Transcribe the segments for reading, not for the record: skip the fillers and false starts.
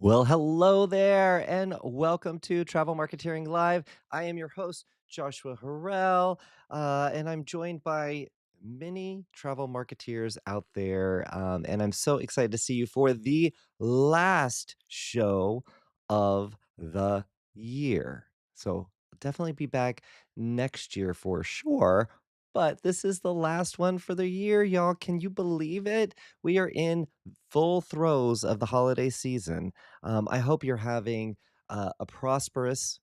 Well, hello there, and welcome to Travel Marketeering Live. I am your host, Joshua Harrell, and I'm joined by many travel marketeers out there. And I'm so excited to see you for the last show of the year. So definitely be back next year for sure. But this is the last one for the year, y'all. Can you believe it? We are in full throes of the holiday season. I hope you're having a prosperous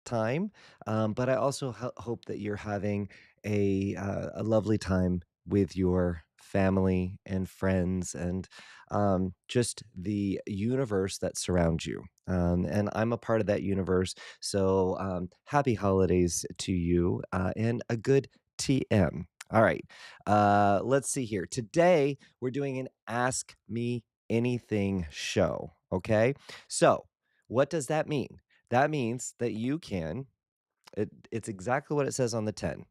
time, but I also hope that you're having a lovely time with your family and friends and just the universe that surrounds you. And I'm a part of that universe. So happy holidays to you and a good TM. All right. Let's see here. Today, we're doing an Ask Me Anything show. Okay. So, what does that mean? That means that you can it's exactly what it says on the 10.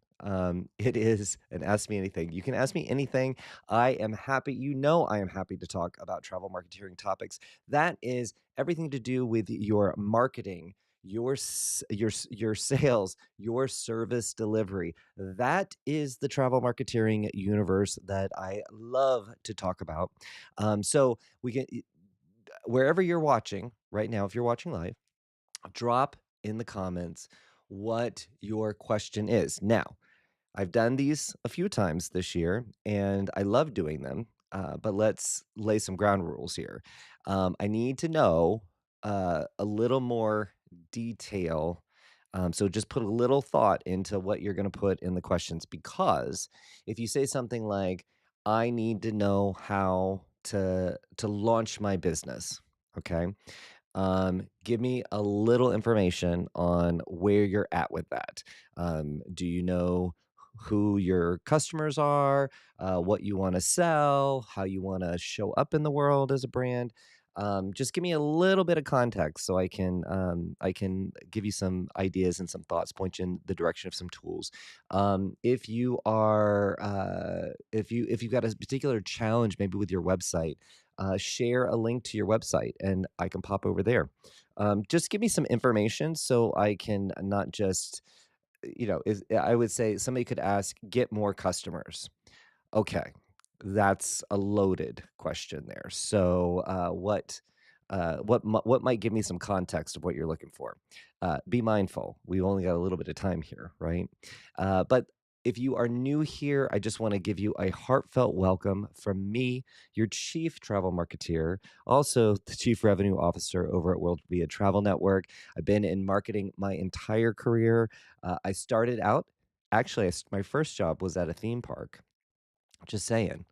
It is an ask me anything. You can ask me anything. I am happy. I am happy to talk about travel marketing topics. That is everything to do with your marketing, your sales, your service delivery. That is the travel marketing universe that I love to talk about. So we can wherever you're watching right now, if you're watching live, drop in the comments what your question is. Now, I've done these a few times this year and I love doing them, but let's lay some ground rules here. I need to know a little more detail. So just put a little thought into what you're going to put in the questions because if you say something like, I need to know how to launch my business, okay? Give me a little information on where you're at with that. Do you know who your customers are, what you want to sell, how you want to show up in the world as a brand? Just give me a little bit of context so I can give you some ideas and some thoughts, point you in the direction of some tools. If you are if you've got a particular challenge maybe with your website, share a link to your website and I can pop over there. Just give me some information so I can not just, I would say somebody could ask, get more customers. Okay, that's a loaded question there. So, what might give me some context of what you're looking for? Be mindful. We only got a little bit of time here, right? But if you are new here, I just want to give you a heartfelt welcome from me, your chief travel marketeer, also the chief revenue officer over at WorldVia Travel Network. I've been in marketing my entire career. I started out, actually, my first job was at a theme park. Just saying.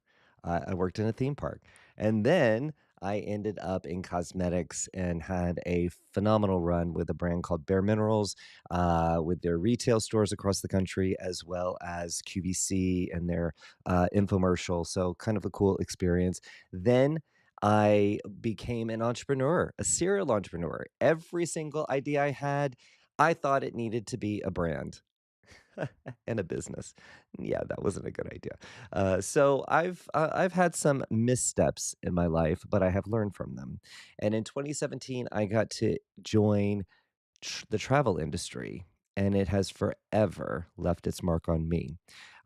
I worked in a theme park. And then I ended up in cosmetics and had a phenomenal run with a brand called Bare Minerals, with their retail stores across the country, as well as QVC and their infomercial. So, kind of a cool experience. Then I became an entrepreneur, a serial entrepreneur. Every single idea I had, I thought it needed to be a brand. And a business. Yeah, that wasn't a good idea. So I've had some missteps in my life, but I have learned from them. And in 2017, I got to join the travel industry, and it has forever left its mark on me.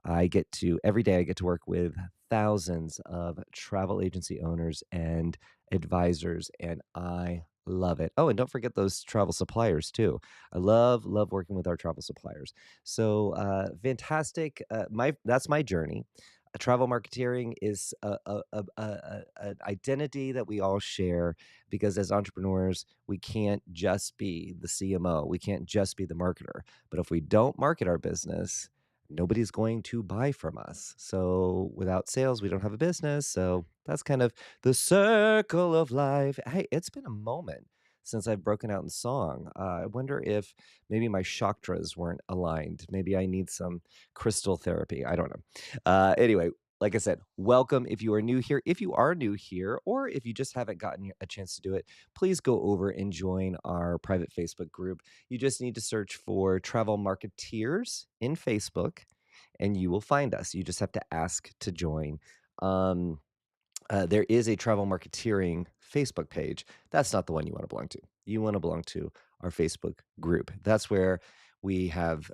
I get to every day I get to work with thousands of travel agency owners and advisors, and I love it. Oh, and don't forget those travel suppliers too. I love working with our travel suppliers. So fantastic. My That's my journey. Travel marketeering is an identity that we all share because as entrepreneurs, we can't just be the CMO. We can't just be the marketer. But if we don't market our business, nobody's going to buy from us. So without sales, we don't have a business. So that's kind of the circle of life. Hey, it's been a moment since I've broken out in song. I wonder if maybe my chakras weren't aligned. Maybe I need some crystal therapy. I don't know. Anyway, like I said, welcome if you are new here. If you are new here, or if you just haven't gotten a chance to do it, please go over and join our private Facebook group. You just need to search for Travel Marketeers in Facebook and you will find us. You just have to ask to join. Um, there is a travel marketeering Facebook page. That's not the one you want to belong to. You want to belong to our Facebook group. That's where we have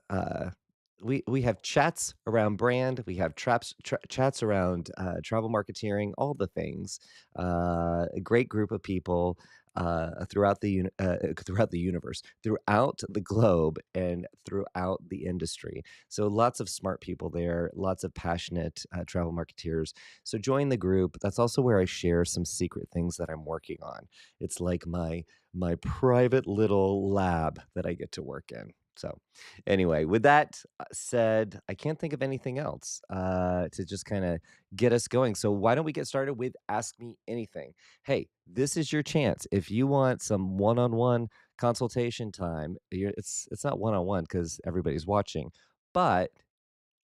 we have chats around brand. We have chats around travel marketeering, all the things. A great group of people throughout throughout the universe, throughout the globe, and throughout the industry. So lots of smart people there, lots of passionate travel marketeers, so join the group. That's also where I share some secret things that I'm working on. It's like my private little lab that I get to work in. So, anyway, with that said, I can't think of anything else to just kind of get us going. So, why don't we get started with Ask Me Anything? Hey, this is your chance. If you want some one-on-one consultation time, it's not one-on-one because everybody's watching, but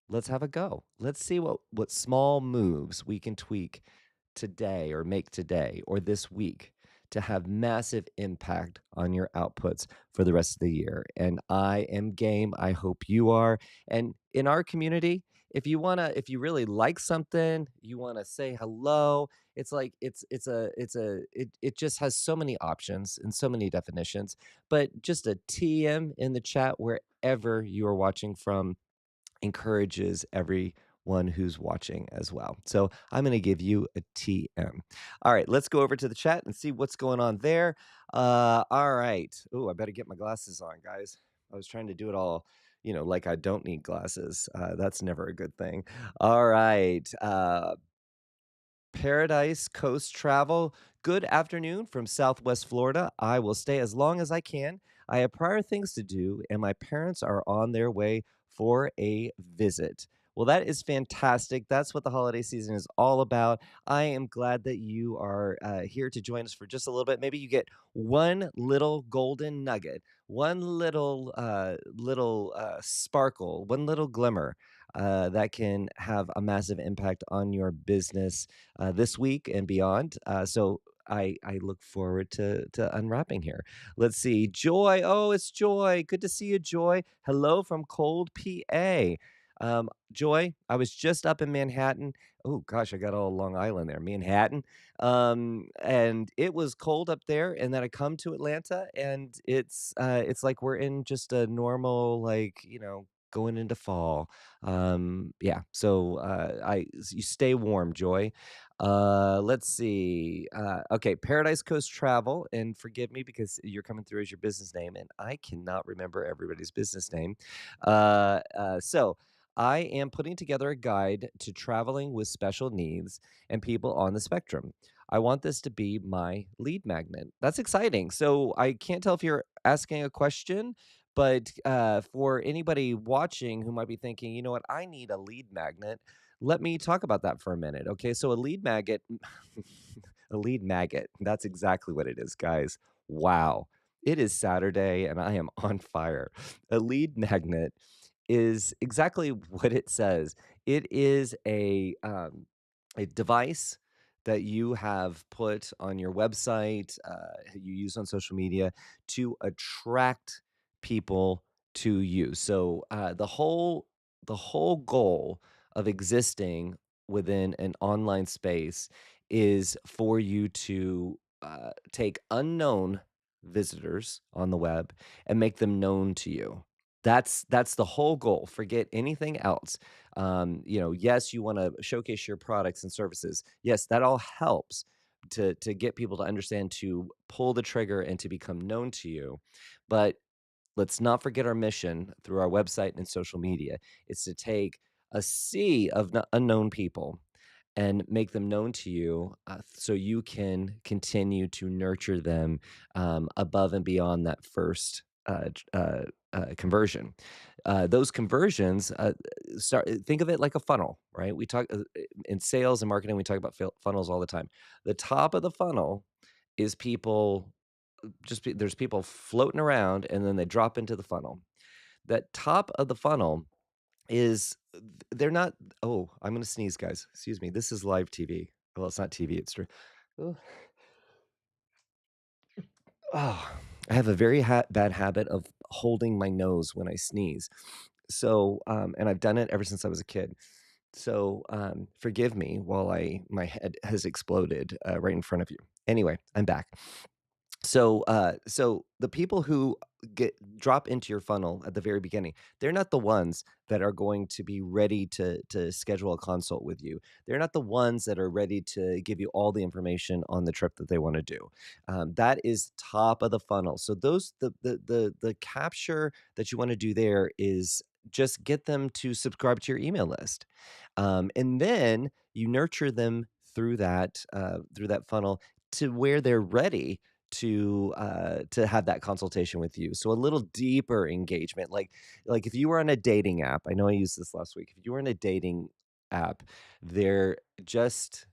let's have a go. Let's see what small moves we can tweak today or make today or this week to have massive impact on your outputs for the rest of the year. And I am game. I hope you are. And in our community, if you really like something, you want to say hello, it's like it just has so many options and so many definitions. But just a TM in the chat wherever you are watching from encourages everyone who's watching as well. So I'm going to give you a TM. All right, let's go over to the chat and see what's going on there. All right. Oh, I better get my glasses on, guys. I was trying to do it all, like I don't need glasses. That's never a good thing. All right. Paradise Coast Travel. Good afternoon from Southwest Florida. I will stay as long as I can. I have prior things to do, and my parents are on their way for a visit. Well, that is fantastic. That's what the holiday season is all about. I am glad that you are here to join us for just a little bit. Maybe you get one little golden nugget, one little sparkle, one little glimmer that can have a massive impact on your business this week and beyond. So I look forward to unwrapping here. Let's see, Joy. Oh, it's Joy. Good to see you, Joy. Hello from Cold, PA. Joy, I was just up in Manhattan. Oh gosh, I got all Long Island there, Manhattan. And it was cold up there. And then I come to Atlanta, and it's like we're in just a normal, like, going into fall. Yeah. So you stay warm, Joy. Let's see. Okay, Paradise Coast Travel, and forgive me because you're coming through as your business name, and I cannot remember everybody's business name. So I am putting together a guide to traveling with special needs and people on the spectrum. I want this to be my lead magnet. That's exciting. So I can't tell if you're asking a question, but for anybody watching who might be thinking, you know what, I need a lead magnet, let me talk about that for a minute. Okay, so a lead magnet, a lead maggot, that's exactly what it is, guys. Wow. It is Saturday and I am on fire. A lead magnet is exactly what it says. It is a device that you have put on your website, you use on social media to attract people to you. So the whole goal of existing within an online space is for you to take unknown visitors on the web and make them known to you. That's the whole goal. Forget anything else. Yes, you want to showcase your products and services. Yes, that all helps to get people to understand, to pull the trigger and to become known to you. But let's not forget our mission through our website and social media. It's to take a sea of unknown people and make them known to you, so you can continue to nurture them above and beyond that first conversion. Those conversions, think of it like a funnel, right? We talk in sales and marketing, we talk about funnels all the time. The top of the funnel is people, there's people floating around and then they drop into the funnel. That top of the funnel is they're not. Oh, I'm gonna sneeze, guys. Excuse me. This is live TV. Well, it's not TV, it's true. Oh, oh, I have a very bad habit of holding my nose when I sneeze. So, and I've done it ever since I was a kid. Forgive me while my head has exploded right in front of you. Anyway, I'm back. So the people who get drop into your funnel at the very beginning, they're not the ones that are going to be ready to schedule a consult with you. They're not the ones that are ready to give you all the information on the trip that they want to do. That is top of the funnel. So those the capture that you want to do there is just get them to subscribe to your email list, and then you nurture them through that funnel to where they're ready to have that consultation with you. So a little deeper engagement, like if you were on a dating app, I know I used this last week. If you were in a dating app, they're just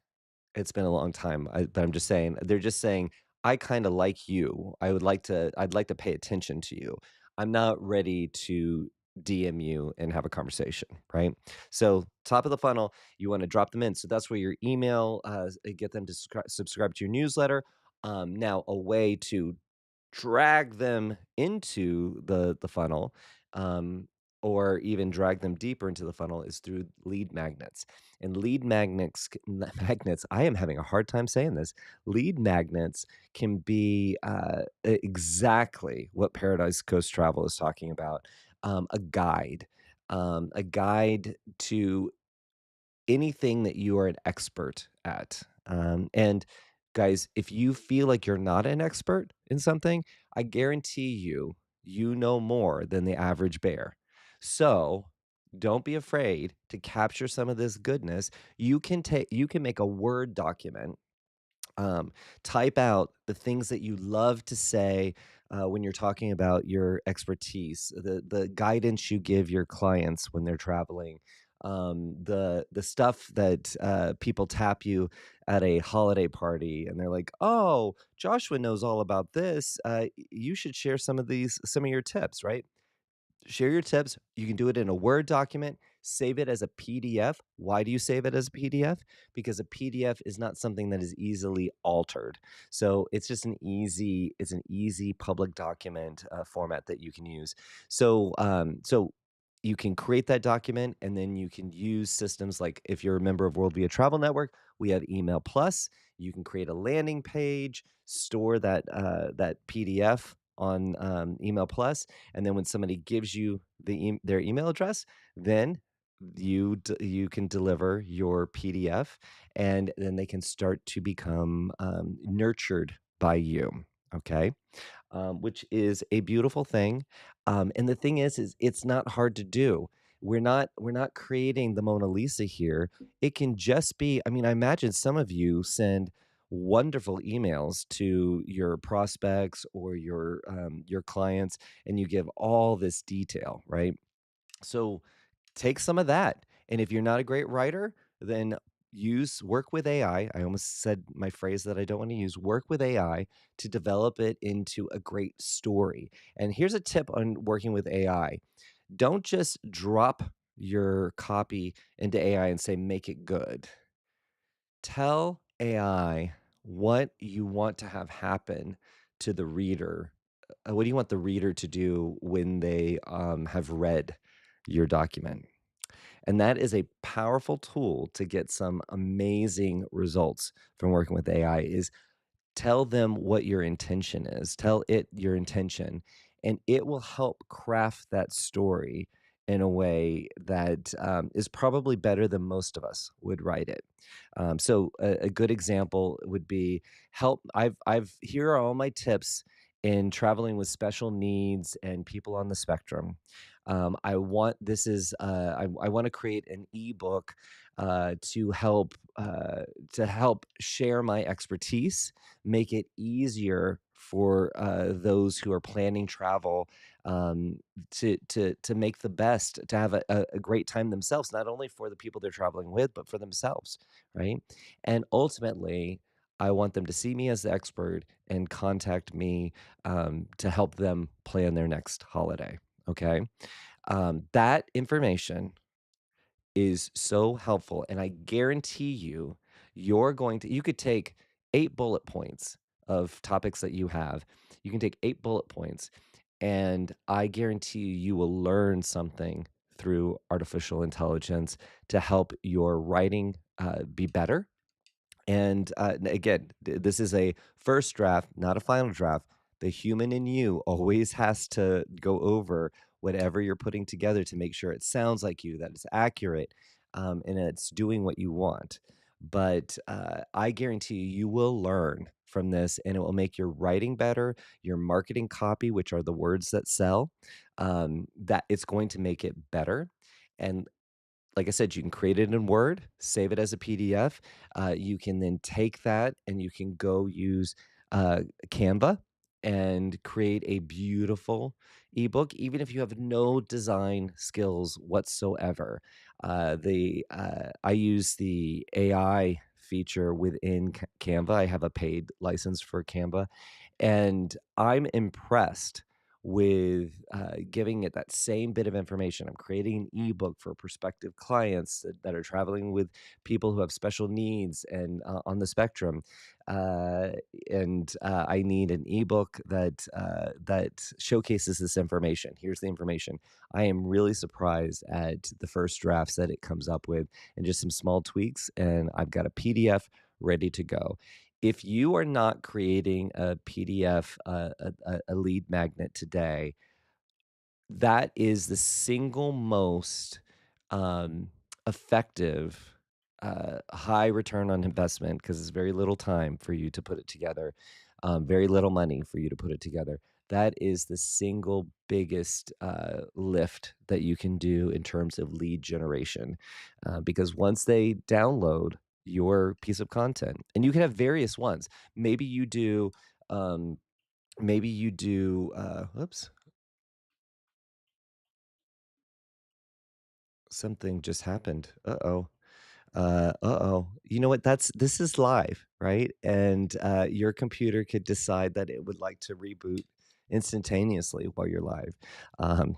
it's been a long time, but I'm just saying they're just saying, "I kinda like you. I'd like to pay attention to you. I'm not ready to DM you and have a conversation," right? So, top of the funnel, you wanna drop them in. So that's where your email, get them to subscribe to your newsletter. Now a way to drag them into the funnel, um, or even drag them deeper into the funnel is through lead magnets. And lead magnets magnets, I am having a hard time saying this. Lead magnets can be, exactly what Paradise Coast Travel is talking about, a guide to anything that you are an expert at. And guys, if you feel like you're not an expert in something, I guarantee you, you know more than the average bear. So don't be afraid to capture some of this goodness. You can make a Word document, um, type out the things that you love to say when you're talking about your expertise, the guidance you give your clients when they're traveling, the stuff that people tap you at a holiday party, and they're like, "Oh, Joshua knows all about this. You should share some of your tips, right?" Share your tips. You can do it in a Word document, save it as a PDF. Why do you save it as a PDF? Because a PDF is not something that is easily altered. So it's just it's an easy public document format that you can use. So you can create that document, and then you can use systems like, if you're a member of WorldVia Travel Network, we have Email Plus. You can create a landing page, store that PDF on Email Plus, and then when somebody gives you their email address, then you can deliver your PDF, and then they can start to become nurtured by you. Okay, which is a beautiful thing. And the thing is it's not hard to do. We're not creating the Mona Lisa here. It can just be. I mean, I imagine some of you send wonderful emails to your prospects or your clients, and you give all this detail, right? So take some of that. And if you're not a great writer, then use work with AI. I almost said my phrase that I don't want to use. Work with AI to develop it into a great story. And here's a tip on working with AI. Don't just drop your copy into AI and say, make it good. Tell AI what you want to have happen to the reader. What do you want the reader to do when they have read your document? And that is a powerful tool to get some amazing results from working with AI. Is tell them what your intention is. Tell it your intention, and it will help craft that story in a way that is probably better than most of us would write it. So a good example would be help. I've here are all my tips in traveling with special needs and people on the spectrum. I want this is I want to create an ebook to help share my expertise, make it easier for those who are planning travel, to make the best, to have a great time themselves, not only for the people they're traveling with, but for themselves, right? And ultimately, I want them to see me as the expert and contact me to help them plan their next holiday. Okay, that information is so helpful, and I guarantee you, you could take 8 bullet points of topics that you have. You can take 8 bullet points, and I guarantee you, you will learn something through artificial intelligence to help your writing be better. And again, this is a first draft, not a final draft. The human in you always has to go over whatever you're putting together to make sure it sounds like you, that it's accurate, and it's doing what you want. But I guarantee you, you will learn from this, and it will make your writing better, your marketing copy, which are the words that sell, that it's going to make it better. And like I said, you can create it in Word, save it as a PDF. You can then take that and you can go use Canva and create a beautiful ebook, even if you have no design skills whatsoever. I use the AI feature within Canva. I have a paid license for Canva, and I'm impressed with giving it that same bit of information. I'm creating an ebook for prospective clients that are traveling with people who have special needs and on the spectrum. Uh, and I need an ebook that showcases this information. Here's the information. I am really surprised at the first drafts that it comes up with, and just some small tweaks, and I've got a PDF ready to go. If you are not creating a PDF, a lead magnet today, that is the single most, um, effective, high return on investment because it's very little time for you to put it together, very little money for you to put it together. That is the single biggest, lift that you can do in terms of lead generation, because once they download your piece of content, and you can have various ones. Maybe you do, um, maybe you do, oops, something just happened. Uh-oh. Uh-oh. You know what? This is live, right? And your computer could decide that it would like to reboot instantaneously while you're live.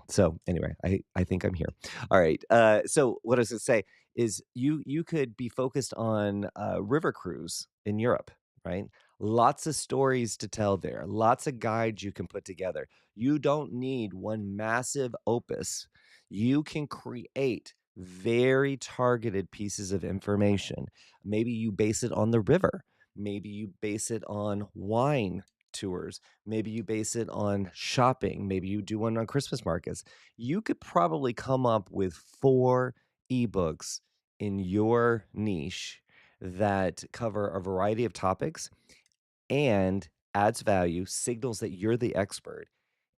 So anyway, I think I'm here. All right. So what I was gonna say is you could be focused on river cruise in Europe, right? Lots of stories to tell there, lots of guides you can put together. You don't need one massive opus. You can create very targeted pieces of information. Maybe you base it on the river. Maybe you base it on wine tours. Maybe you base it on shopping. Maybe you do one on Christmas markets. You could probably come up with four ebooks in your niche that cover a variety of topics and adds value, signals that you're the expert,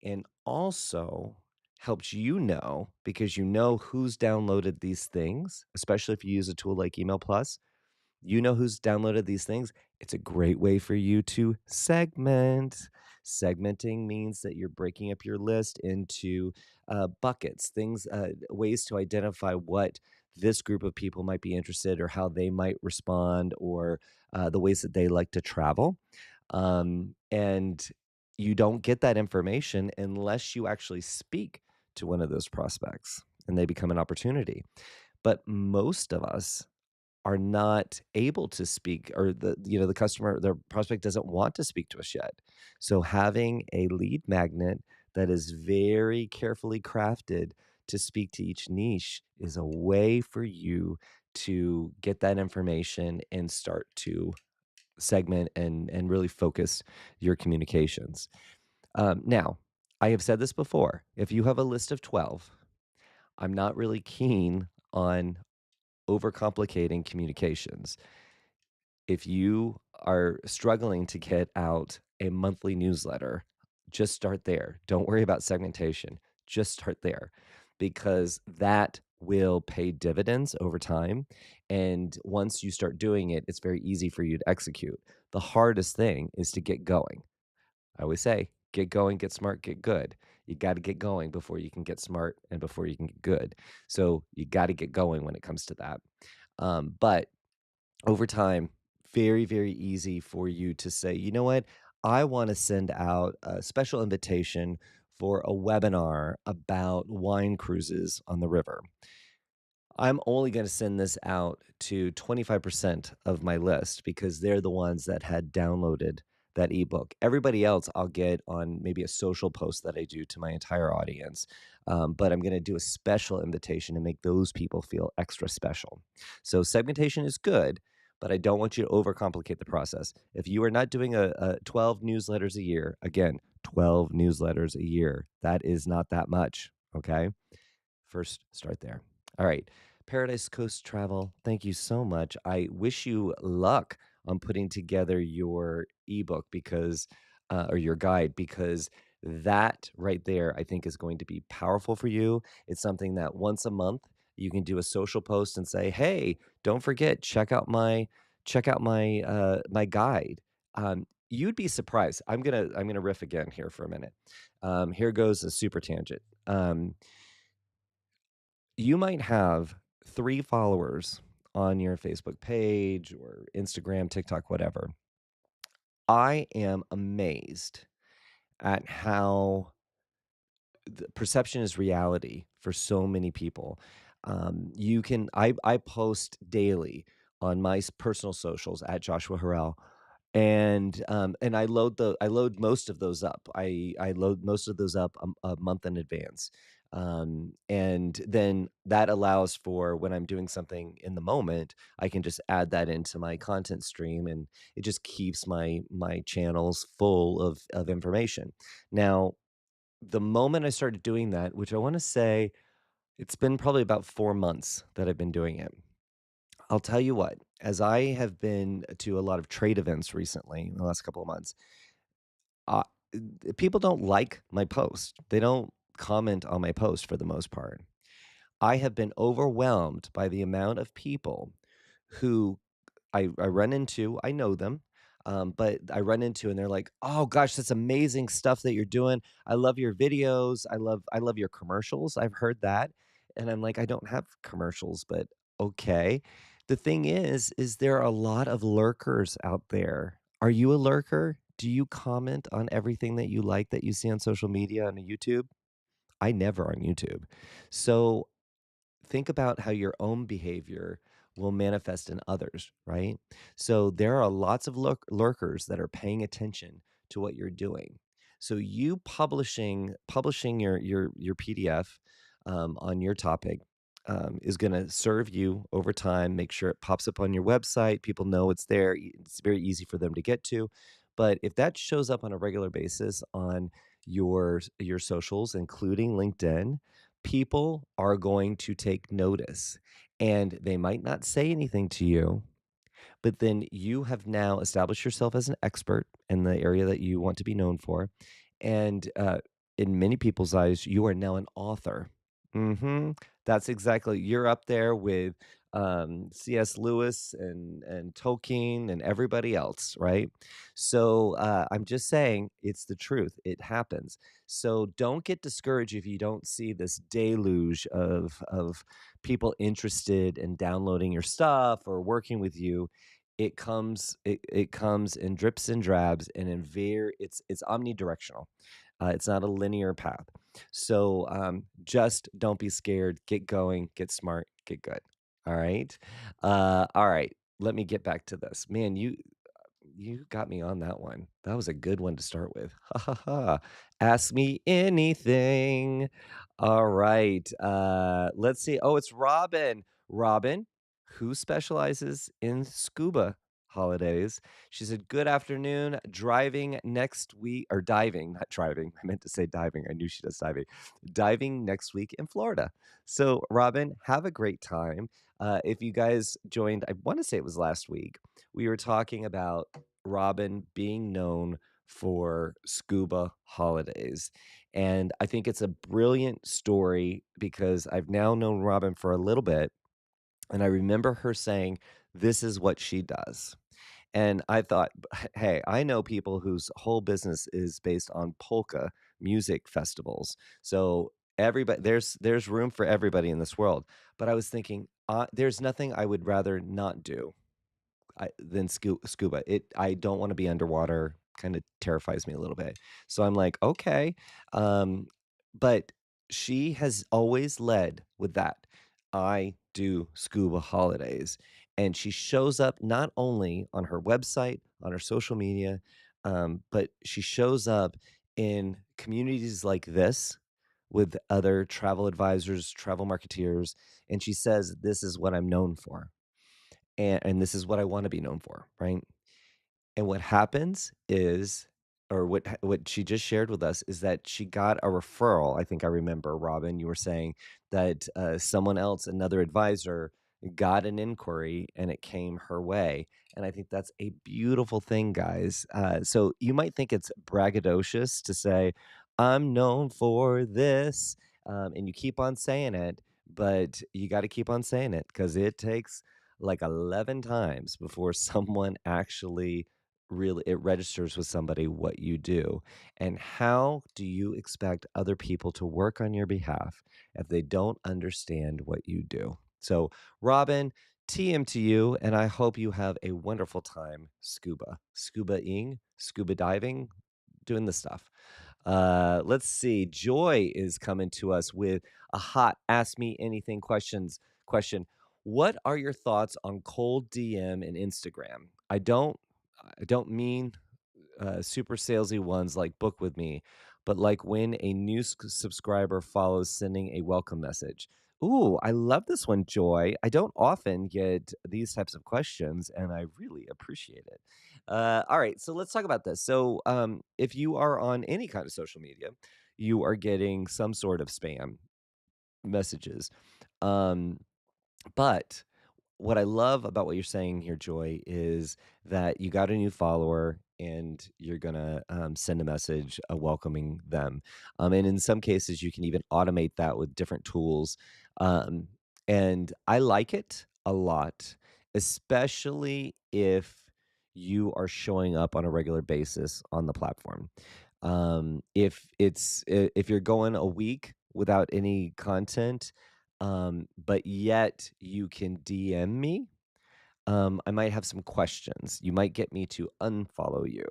and also helps you know because you know who's downloaded these things, especially if you use a tool like Email Plus. You know who's downloaded these things. It's a great way for you to segment. Segmenting means that you're breaking up your list into buckets, things, ways to identify what this group of people might be interested or how they might respond or the ways that they like to travel. And you don't get that information unless you actually speak to one of those prospects and they become an opportunity. But most of us are not able to speak, or the customer, the prospect doesn't want to speak to us yet. So having a lead magnet that is very carefully crafted to speak to each niche is a way for you to get that information and start to segment and really focus your communications. Now, I have said this before. If you have a list of 12, I'm not really keen on overcomplicating communications. If you are struggling to get out a monthly newsletter, just start there. Don't worry about segmentation. Just start there because that will pay dividends over time. And once you start doing it, it's very easy for you to execute. The hardest thing is to get going. I always say, get going, get smart, get good. You got to get going before you can get smart and before you can get good. So you got to get going when it comes to that. But over time, very, very easy for you to say, you know what? I want to send out a special invitation for a webinar about wine cruises on the river. I'm only going to send this out to 25% of my list because they're the ones that had downloaded that ebook. Everybody else I'll get on maybe a social post that I do to my entire audience. But I'm going to do a special invitation and make those people feel extra special. So segmentation is good, but I don't want you to overcomplicate the process. If you are not doing a 12 newsletters a year, again, 12 newsletters a year, that is not that much. Okay. First, start there. All right. Paradise Coast Travel, thank you so much. I wish you luck on putting together your ebook or your guide, because that right there, I think, is going to be powerful for you. It's something that once a month you can do a social post and say, "Hey, don't forget, check out my guide." You'd be surprised. I'm gonna riff again here for a minute. Here goes a super tangent. You might have 3 followers on your Facebook page or Instagram, TikTok, whatever. I am amazed at how the perception is reality for so many people. You can I post daily on my personal socials at Joshua Harrell, and I load most of those up. I load most of those up a month in advance. And then that allows for when I'm doing something in the moment, I can just add that into my content stream, and it just keeps my channels full of information. Now, the moment I started doing that, which I wanna say it's been probably about 4 months that I've been doing it. I'll tell you what, as I have been to a lot of trade events recently in the last couple of months, uh, people don't like my post. They don't comment on my post for the most part. I have been overwhelmed by the amount of people who I run into. I know them, but I run into and they're like, "Oh gosh, that's amazing stuff that you're doing. I love your videos. I love your commercials." I've heard that, and I'm like, "I don't have commercials, but okay." The thing is there are a lot of lurkers out there. Are you a lurker? Do you comment on everything that you like that you see on social media and YouTube? I never on YouTube. So think about how your own behavior will manifest in others, right? So there are lots of lurkers that are paying attention to what you're doing. So you publishing your PDF on your topic is going to serve you over time. Make sure it pops up on your website. People know it's there. It's very easy for them to get to. But if that shows up on a regular basis on your socials, including LinkedIn, people are going to take notice, and they might not say anything to you, but then you have now established yourself as an expert in the area that you want to be known for. And in many people's eyes, you are now an author. That's exactly, you're up there with C.S. Lewis and Tolkien and everybody else, right? So I'm just saying it's the truth. It happens. So don't get discouraged if you don't see this deluge of people interested in downloading your stuff or working with you. It comes in drips and drabs, and in very it's omnidirectional. It's not a linear path. So just don't be scared. Get going. Get smart. Get good. All right. All right. Let me get back to this. Man, you got me on that one. That was a good one to start with. Ha ha ha. Ask me anything. All right. Let's see. Oh, it's Robin. Robin, who specializes in scuba holidays. She said, "Good afternoon. Driving next week, or diving, not driving. I meant to say diving. I knew she does diving. Diving next week in Florida." So, Robin, have a great time. If you guys joined, I want to say it was last week, we were talking about Robin being known for scuba holidays. And I think it's a brilliant story because I've now known Robin for a little bit. And I remember her saying, "This is what she does." And I thought, hey, I know people whose whole business is based on polka music festivals. So everybody, there's room for everybody in this world. But I was thinking, there's nothing I would rather not do than scuba. I don't wanna be underwater, kinda terrifies me a little bit. So I'm like, "Okay." Um, but she has always led with that. "I do scuba holidays," and she shows up not only on her website, on her social media, but she shows up in communities like this with other travel advisors, travel marketeers, and she says, "This is what I'm known for, and this is what I wanna be known for," right? And what happens is or what she just shared with us is that she got a referral. I think I remember, Robin, you were saying that, someone else, another advisor, got an inquiry and it came her way, and I think that's a beautiful thing, guys. So you might think it's braggadocious to say, "I'm known for this," and you keep on saying it, but you gotta keep on saying it because it takes, like, 11 times before someone actually really it registers with somebody what you do. And how do you expect other people to work on your behalf if they don't understand what you do? So, Robin, TM to you, and I hope you have a wonderful time scuba-ing, scuba diving, doing the stuff. Let's see. Joy is coming to us with a hot ask me anything question. What are your thoughts on cold DM and Instagram? I don't mean super salesy ones like book with me, but like when a new subscriber follows sending a welcome message. Ooh, I love this one, Joy. I don't often get these types of questions, and I really appreciate it. All right, so let's talk about this. So, if you are on any kind of social media, you are getting some sort of spam messages. Um, but what I love about what you're saying here, Joy, is that you got a new follower and you're gonna send a message welcoming them. And in some cases, you can even automate that with different tools. Um, and I like it a lot, especially if you are showing up on a regular basis on the platform. If you're going a week without any content, but yet you can DM me, I might have some questions. You might get me to unfollow you.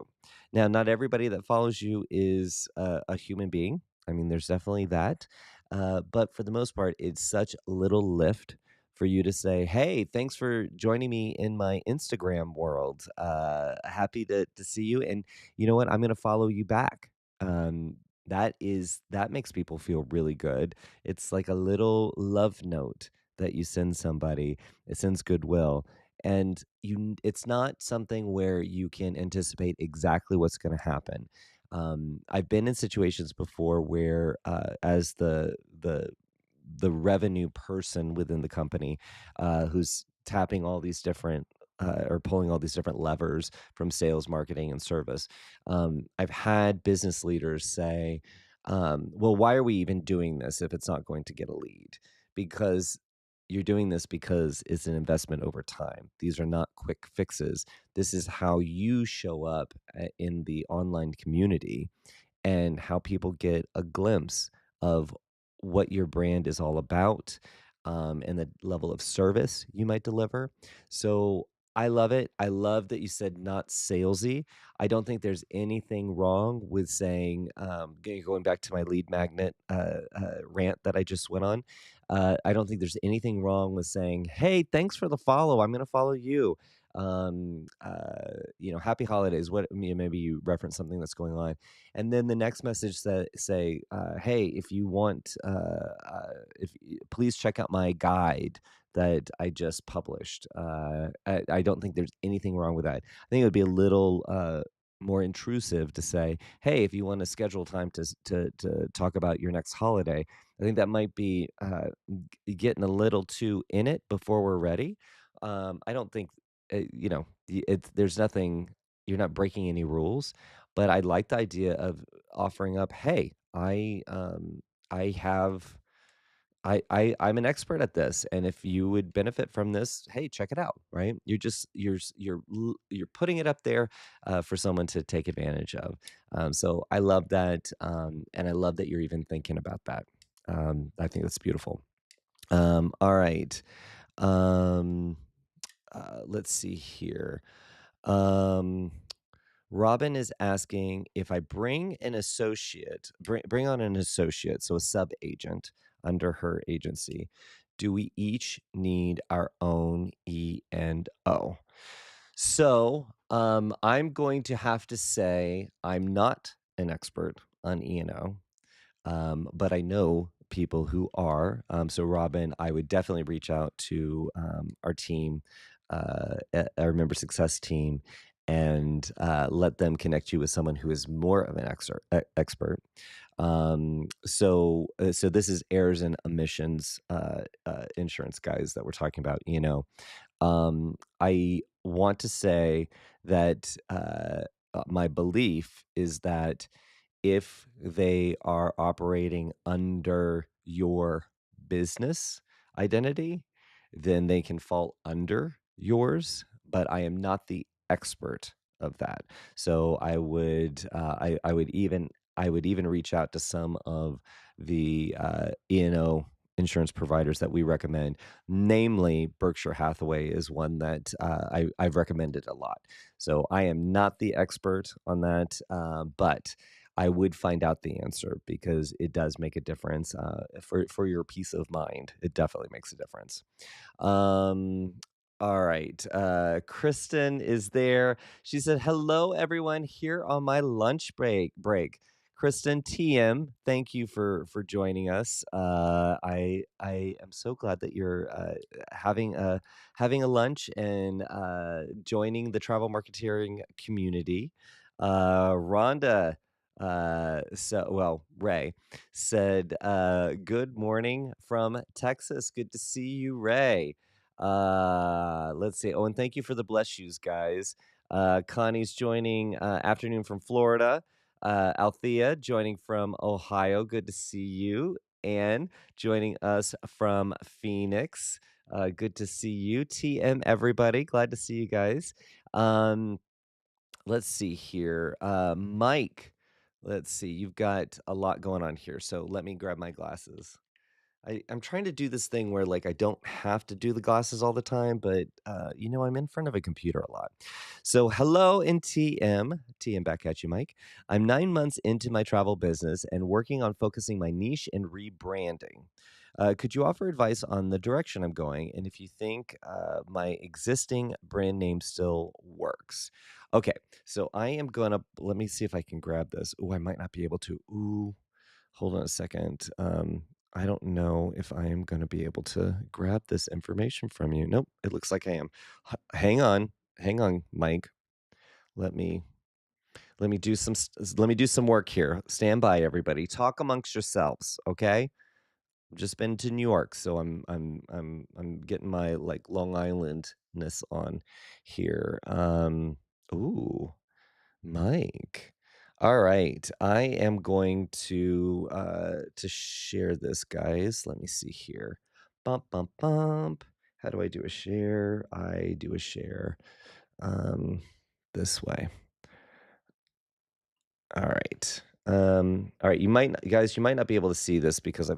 Now, not everybody that follows you is a human being. I mean, there's definitely that. But for the most part, it's such little lift for you to say, "Hey, thanks for joining me in my Instagram world. Happy to see you, and you know what? I'm going to follow you back." That makes people feel really good. It's like a little love note that you send somebody. It sends goodwill, and it's not something where you can anticipate exactly what's going to happen. I've been in situations before where as the revenue person within the company, who's tapping all these different or pulling all these different levers from sales, marketing, and service. I've had business leaders say, well, why are we even doing this if it's not going to get a lead? Because you're doing this because it's an investment over time. These are not quick fixes. This is how you show up in the online community and how people get a glimpse of what your brand is all about, and the level of service you might deliver. So I love it. I love that you said not salesy. I don't think there's anything wrong with saying, going back to my lead magnet rant that I just went on. I don't think there's anything wrong with saying, "Hey, thanks for the follow. I'm going to follow you." Happy holidays. Maybe you reference something that's going on, and then the next message that say, "Hey, if you want, please check out my guide that I just published." I don't think there's anything wrong with that. I think it would be a little more intrusive to say, "Hey, if you want to schedule time to talk about your next holiday," I think that might be getting a little too in it before we're ready. I don't think, there's nothing. You're not breaking any rules, but I like the idea of offering up, "Hey, I have I'm an expert at this, and if you would benefit from this, hey, check it out," right? You're putting it up there, for someone to take advantage of. So I love that, and I love that you're even thinking about that. I think that's beautiful. All right. Um, let's see here. Um Robin is asking if I bring on an associate, so a sub agent under her agency, do we each need our own E and O? I'm going to have to say I'm not an expert on E&O, but I know people who are. So, Robin, I would definitely reach out to our team, our member success team, and let them connect you with someone who is more of an expert. So this is errors and emissions insurance guys that we're talking about. I want to say that my belief is that if they are operating under your business identity, then they can fall under yours, but I am not the expert of that. So I would even reach out to some of the E&O insurance providers that we recommend. Namely, Berkshire Hathaway is one that I've recommended a lot. So I am not the expert on that, but I would find out the answer because it does make a difference for your peace of mind. It definitely makes a difference. Um, all right. Kristen is there. She said, "Hello, everyone. Here on my lunch break." Kristen TM, thank you for joining us. I am so glad that you're having a lunch and joining the travel marketeering community. Rhonda, Ray said, "Good morning from Texas. Good to see you, Ray." Let's see. Oh, and thank you for the bless yous, guys. Connie's joining afternoon from Florida. Althea joining from Ohio. Good to see you. And joining us from Phoenix. Good to see you. TM, everybody. Glad to see you guys. Um, let's see here. Mike, let's see. You've got a lot going on here. So let me grab my glasses. I'm trying to do this thing where, like, I don't have to do the glasses all the time, but, I'm in front of a computer a lot. So, hello in TM. TM back at you, Mike. I'm 9 months into my travel business and working on focusing my niche and rebranding. Could you offer advice on the direction I'm going and if you think my existing brand name still works? Okay, so I am gonna let me see if I can grab this. Oh, I might not be able to. Ooh, hold on a second. I don't know if I am going to be able to grab this information from you. Nope, it looks like I am. Hang on, Mike. Let me let me do some work here. Stand by, everybody. Talk amongst yourselves, okay? I've just been to New York, so I'm getting my like Long Islandness on here. Ooh. Mike. All right. I am going to share this, guys. Let me see here. Bump, bump, bump. How do I do a share? I do a share um this way. All right. All right, you might not be able to see this because I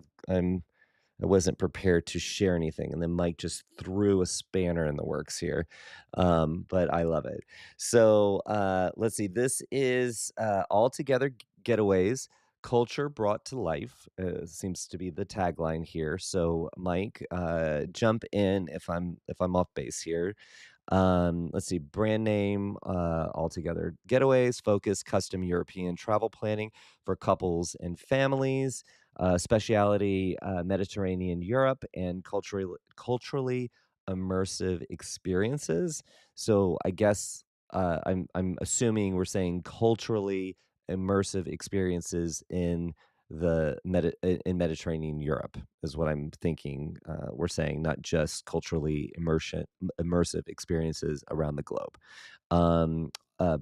wasn't prepared to share anything, and then Mike just threw a spanner in the works here, but I love it. So, let's see, this is, Altogether Getaways, Culture Brought to Life, seems to be the tagline here. So, Mike, jump in if I'm off base here. Let's see, brand name, Altogether Getaways, focus, custom European travel planning for couples and families, speciality, Mediterranean Europe, and culturally immersive experiences. So I guess I'm assuming we're saying culturally immersive experiences in in Mediterranean Europe is what I'm thinking. We're saying not just culturally immersive experiences around the globe.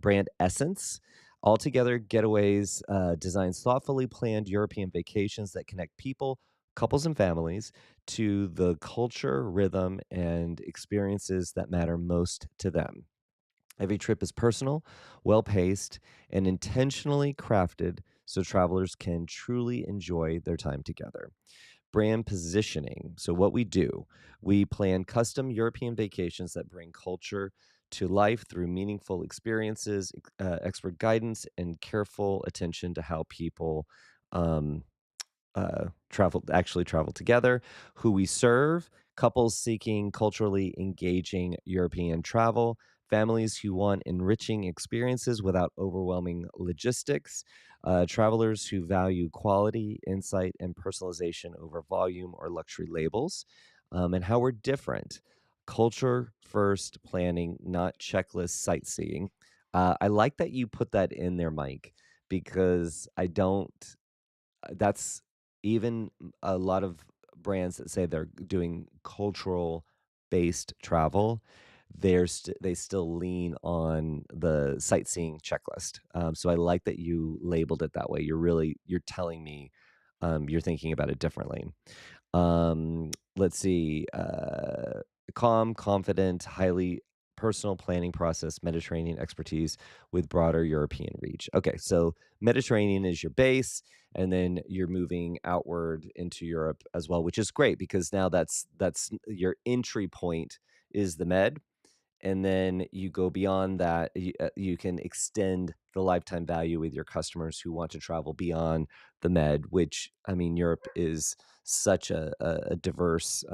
Brand essence. Altogether, Getaways designs thoughtfully planned European vacations that connect people, couples, and families to the culture, rhythm, and experiences that matter most to them. Every trip is personal, well paced, and intentionally crafted so travelers can truly enjoy their time together. Brand positioning. So, what we do, we plan custom European vacations that bring culture to life through meaningful experiences, expert guidance, and careful attention to how people um, travel together, who we serve, couples seeking culturally engaging European travel, families who want enriching experiences without overwhelming logistics, travelers who value quality, insight, and personalization over volume or luxury labels, and how we're different. Culture first planning, not checklist sightseeing. I like that you put that in there, Mike, because I don't that's even a lot of brands that say they're doing cultural based travel, they still lean on the sightseeing checklist. So I like that you labeled it that way. You're telling me you're thinking about it differently. Let's see. Calm, confident, highly personal planning process, Mediterranean expertise with broader European reach. Okay, so Mediterranean is your base, and then you're moving outward into Europe as well, which is great because now that's your entry point is the Med, and then you go beyond that. You can extend the lifetime value with your customers who want to travel beyond the Med, which I mean, Europe is such a diverse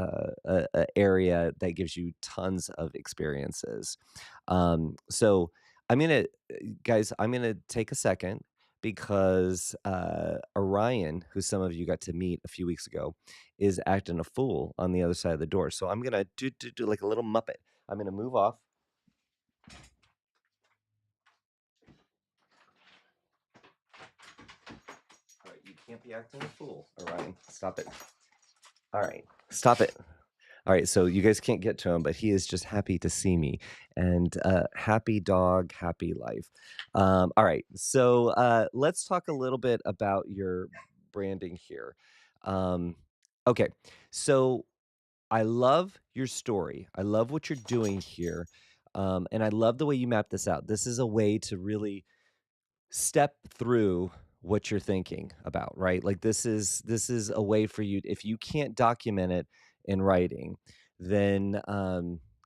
area that gives you tons of experiences. So I'm gonna, guys, I'm gonna take a second because Orion, who some of you got to meet a few weeks ago, is acting a fool on the other side of the door. So I'm gonna do like a little Muppet. I'm gonna move off. All right, you can't be acting a fool, Orion. Stop it. All right, stop it. All right, so you guys can't get to him, but he is just happy to see me. And happy dog, happy life. All right, so let's talk a little bit about your branding here. Um, okay, so I love your story. I love what you're doing here. And I love the way you map this out. This is a way to really step through what you're thinking about, right? Like this is a way for you if you can't document it in writing, then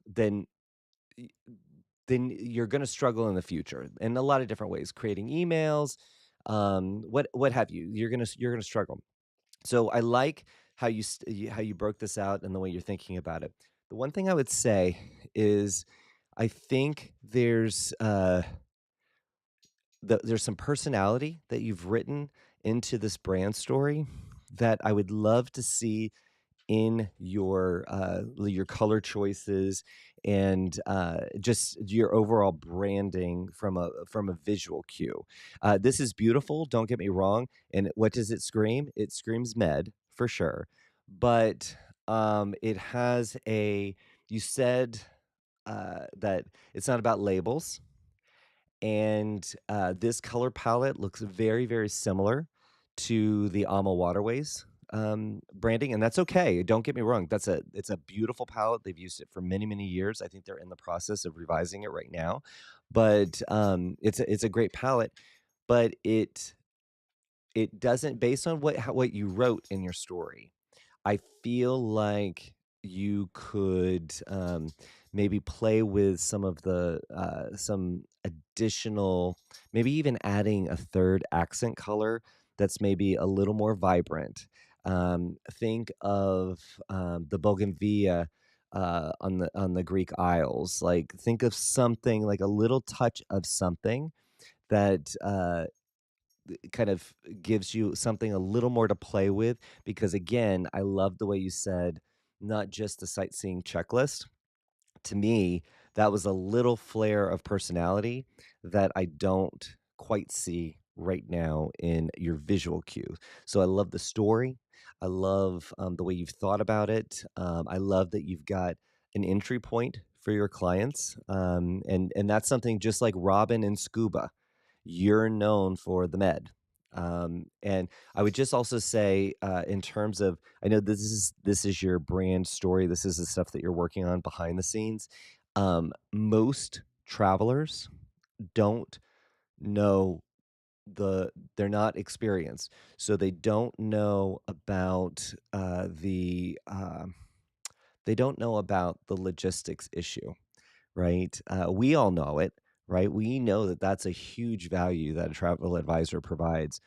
then y- then you're going to struggle in the future in a lot of different ways, creating emails, what have you. You're going to struggle. So I like how how you broke this out and the way you're thinking about it. The one thing I would say is I think there's some personality that you've written into this brand story that I would love to see in your color choices and just your overall branding from a visual cue. This is beautiful. Don't get me wrong. And what does it scream? It screams med for sure, but it has a. You said that it's not about labels, and this color palette looks very, very similar to the Alma Waterways branding, and that's okay. Don't get me wrong; it's a beautiful palette. They've used it for many, many years. I think they're in the process of revising it right now, but it's a great palette. But it doesn't, based on what you wrote in your story, I feel like you could maybe play with some additional, maybe even adding a third accent color that's maybe a little more vibrant. Think of the bougainvillea on the Greek Isles. Like think of something like a little touch of something that kind of gives you something a little more to play with, because again, I love the way you said not just the sightseeing checklist. To me, that was a little flare of personality that I don't quite see right now in your visual cue. So I love the story. I love the way you've thought about it. I love that you've got an entry point for your clients, and that's something just like Robin and Scuba. You're known for the med. And I would just also say, in terms of, I know this is your brand story. This is the stuff that you're working on behind the scenes. Most travelers don't know they're not experienced, so they don't know about they don't know about the logistics issue, right? We all know it, right? We know that that's a huge value that a travel advisor provides,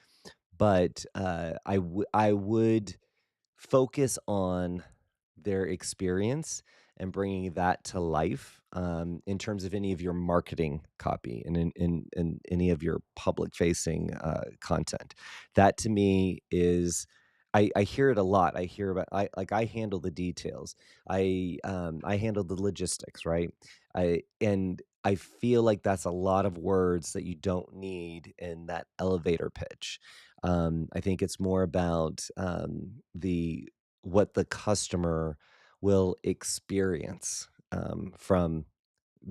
but I would focus on their experience and bringing that to life in terms of any of your marketing copy and in any of your public facing content. That to me is. I hear it a lot. I hear about I handle the details. I handle the logistics, right? I feel like that's a lot of words that you don't need in that elevator pitch. I think it's more about the what the customer will experience from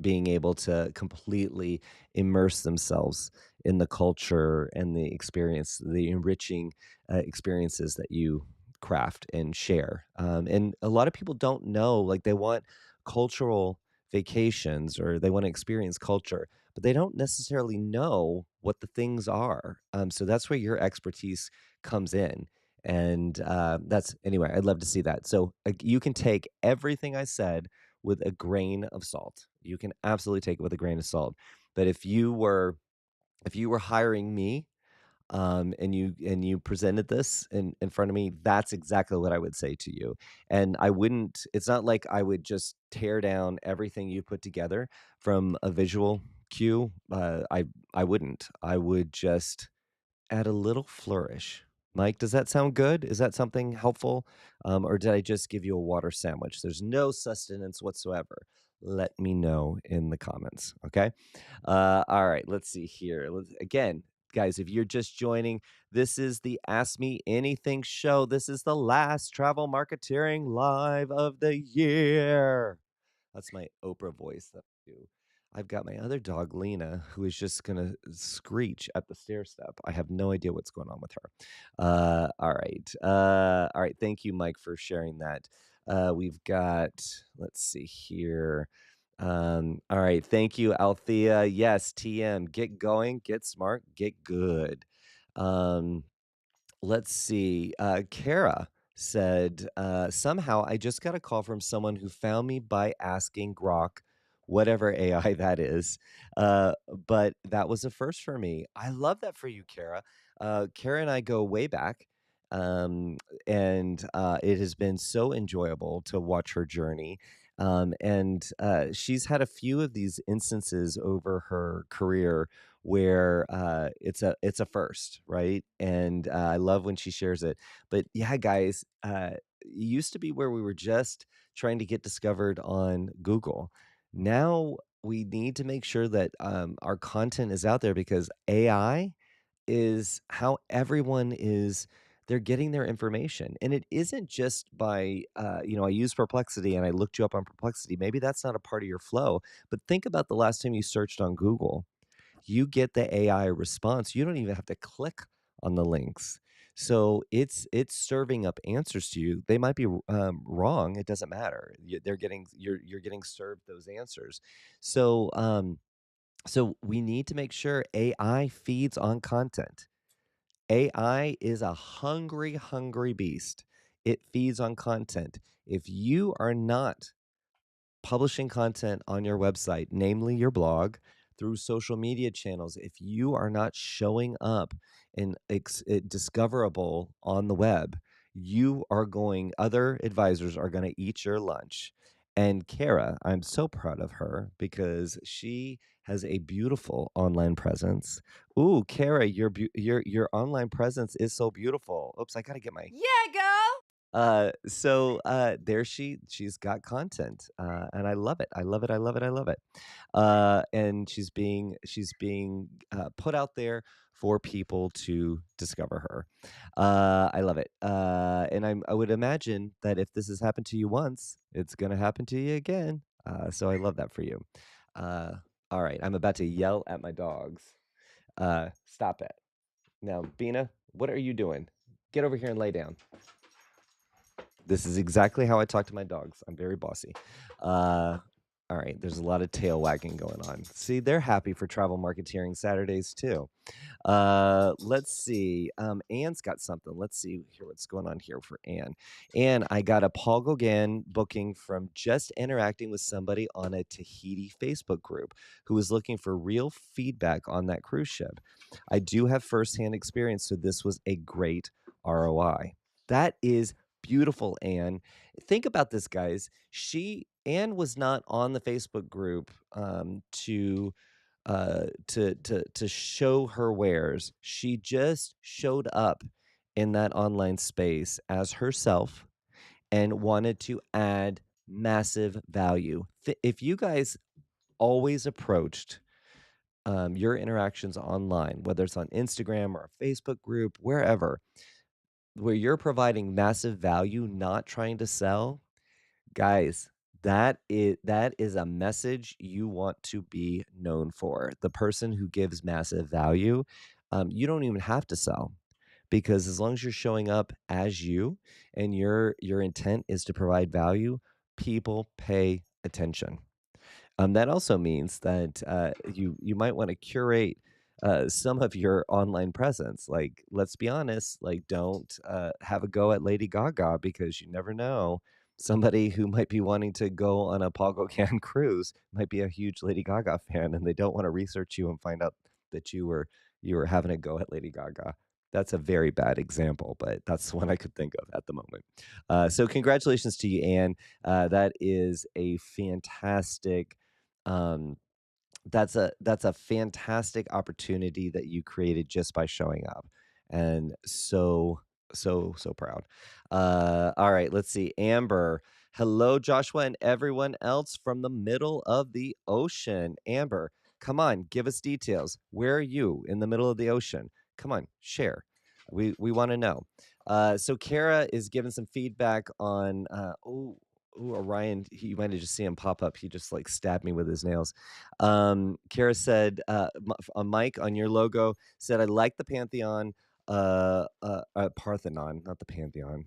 being able to completely immerse themselves in the culture and the experience, the enriching experiences that you craft and share. And a lot of people don't know, like they want cultural vacations or they want to experience culture, but they don't necessarily know what the things are. So that's where your expertise comes in. And that's anyway, I'd love to see that. So you can take everything I said with a grain of salt. You can absolutely take it with a grain of salt. But if you were hiring me, and you presented this in front of me, that's exactly what I would say to you. And I wouldn't. It's not like I would just tear down everything you put together from a visual cue. I wouldn't. I would just add a little flourish. Mike, does that sound good? Is that something helpful? Or did I just give you a water sandwich? There's no sustenance whatsoever. Let me know in the comments. Okay. All right. Let's see here. Again, guys, if you're just joining, this is the Ask Me Anything show. This is the last Travel Marketeering Live of the year. That's my Oprah voice that I do. I've got my other dog, Lena, who is just gonna screech at the stair step. I have no idea what's going on with her. All right. All right. Thank you, Mike, for sharing that. We've got, let's see here. All right. Thank you, Althea. Yes, TM. Get going, get smart, get good. Um, Let's see. Kara said, somehow I just got a call from someone who found me by asking Grok, whatever AI that is. But that was a first for me. I love that for you, Kara. Kara and I go way back. Um, and it has been so enjoyable to watch her journey. And she's had a few of these instances over her career where it's a first, right? And I love when she shares it. But yeah, guys, it used to be where we were just trying to get discovered on Google. Now we need to make sure that our content is out there because AI is how everyone is they're getting their information. And it isn't just by I use Perplexity and I looked you up on Perplexity. Maybe that's not a part of your flow, but think about the last time you searched on Google. You get the AI response. You don't even have to click on the links. So it's serving up answers to you. They might be wrong. It doesn't matter. You're getting served those answers. So so we need to make sure AI feeds on content. AI is a hungry, hungry beast. It feeds on content. If you are not publishing content on your website, namely your blog, through social media channels, if you are not showing up and discoverable on the web, other advisors are going to eat your lunch. And Kara, I'm so proud of her because she has a beautiful online presence. Ooh, Kara, your online presence is so beautiful. Oops, I got to get my Yeah, girl. there she's got content, and I love it. I love it. I love it. I love it. And she's being put out there for people to discover her. I love it. And I would imagine that if this has happened to you once, it's gonna happen to you again. So I love that for you. Uh, all right, I'm about to yell at my dogs. Stop it now, Bina. What are you doing? Get over here and lay down. This is exactly how I talk to my dogs. I'm very bossy. All right, there's a lot of tail wagging going on. See, they're happy for Travel Marketeering Saturdays too. Let's see. Anne's got something. Let's see here what's going on here for Anne. Anne, I got a Paul Gauguin booking from just interacting with somebody on a Tahiti Facebook group who was looking for real feedback on that cruise ship. I do have firsthand experience, so this was a great ROI. That is beautiful, Anne. Think about this, guys. She Anne was not on the Facebook group to show her wares. She just showed up in that online space as herself and wanted to add massive value. If you guys always approached your interactions online, whether it's on Instagram or a Facebook group, wherever, where you're providing massive value, not trying to sell, guys, that is a message you want to be known for. The person who gives massive value, you don't even have to sell because as long as you're showing up as you and your intent is to provide value, people pay attention. That also means that you might want to curate some of your online presence. Like, let's be honest, like don't have a go at Lady Gaga because you never know. Somebody who might be wanting to go on a Pago Can cruise might be a huge Lady Gaga fan, and they don't want to research you and find out that you were having a go at Lady Gaga. That's a very bad example, but that's one I could think of at the moment. So, congratulations to you, Anne. That is a fantastic um, that's a fantastic opportunity that you created just by showing up, and so proud. All right, let's see. Amber, hello, Joshua, and everyone else from the middle of the ocean. Amber, come on, give us details. Where are you in the middle of the ocean? Come on, share. We want to know. So Kara is giving some feedback on. Orion, you might have just seen him pop up. He just like stabbed me with his nails. Kara said, Mike, on your logo, said, I like the Pantheon, Parthenon, not the Pantheon.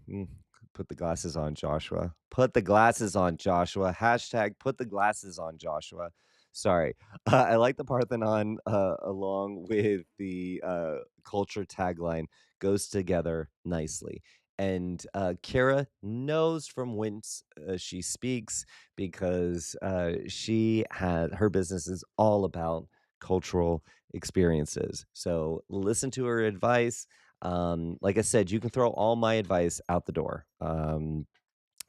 Put the glasses on, Joshua. Put the glasses on, Joshua. Hashtag put the glasses on, Joshua. Sorry. I like the Parthenon along with the culture tagline, goes together nicely. And Kara knows from whence she speaks because she had her business is all about cultural experiences. So listen to her advice. Like I said, you can throw all my advice out the door.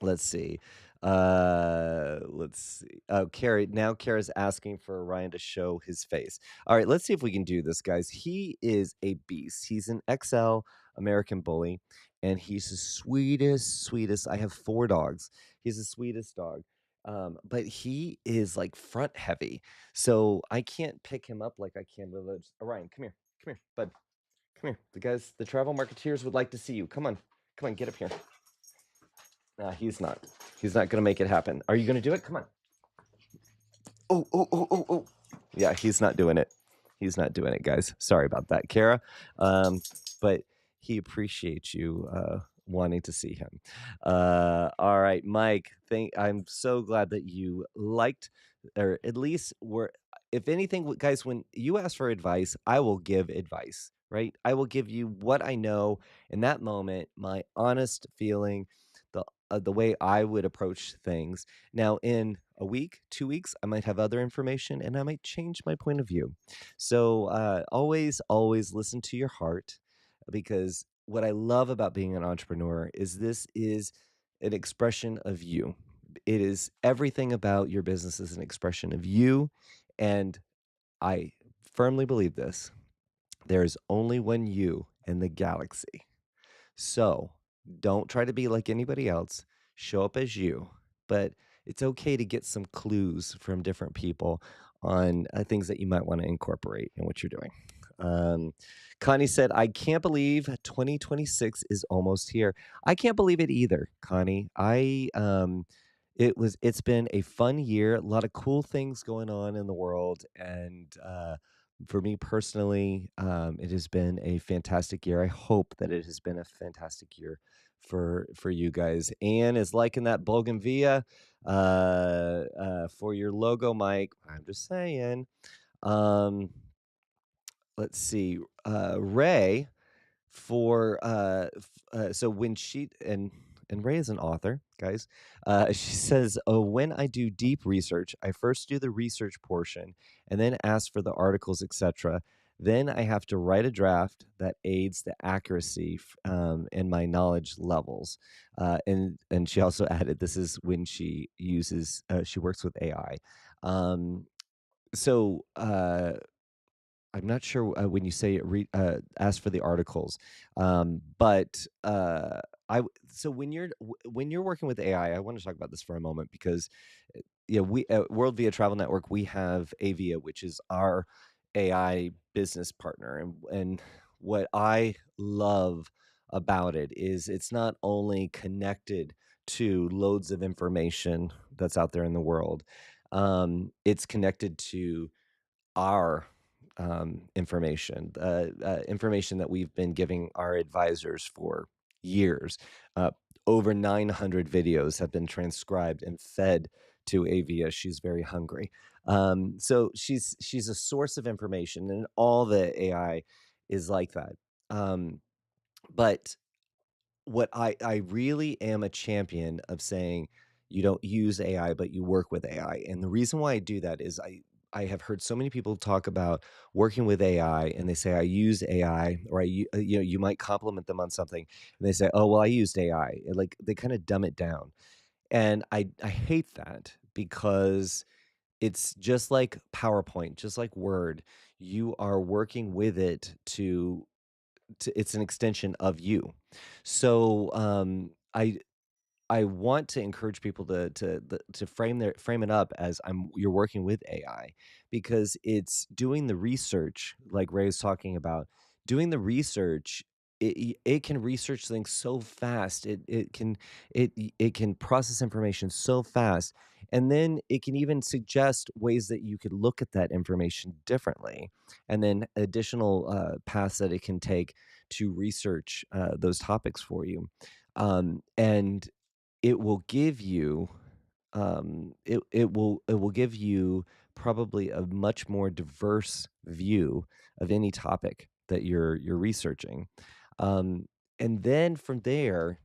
Let's see. Let's see. Oh, Kara's asking for Ryan to show his face. All right, let's see if we can do this, guys. He is a beast. He's an XL American bully, and he's the sweetest. I have 4 dogs. He's the sweetest dog. But he is like front heavy. So I can't pick him up like I can with a Ryan, come here. Come here, bud. Come here. The travel marketeers would like to see you. Come on. Come on, get up here. Nah, he's not. He's not gonna make it happen. Are you gonna do it? Come on. Oh. Yeah, he's not doing it. He's not doing it, guys. Sorry about that, Kara. But he appreciates you wanting to see him. All right, Mike. I'm so glad that you liked, or at least were. If anything, guys, when you ask for advice, I will give advice. Right? I will give you what I know in that moment, my honest feeling, the way I would approach things. Now, in a week, 2 weeks, I might have other information and I might change my point of view. So always listen to your heart because what I love about being an entrepreneur is this is an expression of you. It is everything about your business is an expression of you. And I firmly believe this. There is only one you in the galaxy. So don't try to be like anybody else. Show up as you. But it's okay to get some clues from different people on things that you might want to incorporate in what you're doing. Connie said, I can't believe 2026 is almost here. I can't believe it either, Connie. It's been a fun year, a lot of cool things going on in the world. And for me personally, it has been a fantastic year. I hope that it has been a fantastic year for you guys. Anne is liking that Bougainvillea for your logo, Mike. I'm just saying. Um, let's see. Ray for so when she and Ray is an author, guys. She says, "Oh, when I do deep research, I first do the research portion and then ask for the articles, etc. Then I have to write a draft that aids the accuracy and my knowledge levels. And she also added, this is when she works with AI. Um, so I'm not sure, when you say ask for the articles, but, so when you're working with AI, I wanna talk about this for a moment because, yeah, we at WorldVia Travel Network, we have Avia, which is our AI business partner, and what I love about it is it's not only connected to loads of information that's out there in the world, it's connected to our information that we've been giving our advisors for years. Uh, Over 900 videos have been transcribed and fed to Avia. She's very hungry. So she's a source of information, and all the AI is like that. Um, but what I really am a champion of saying, you don't use AI, but you work with AI, and the reason why I do that is I have heard so many people talk about working with AI, and they say, "I use AI," or you know, you might compliment them on something, and they say, "Oh, well, I used AI." And, like, they kinda dumb it down, and I hate that because it's just like PowerPoint, just like Word, you are working with it to it's an extension of you. So, I want to encourage people to frame it up as you're working with AI because it's doing the research, like Ray was talking about, doing the research. It can research things so fast. It can process information so fast, and then it can even suggest ways that you could look at that information differently, and then additional paths that it can take to research those topics for you. And it will give you, it will give you probably a much more diverse view of any topic that you're researching. Um, and then from there,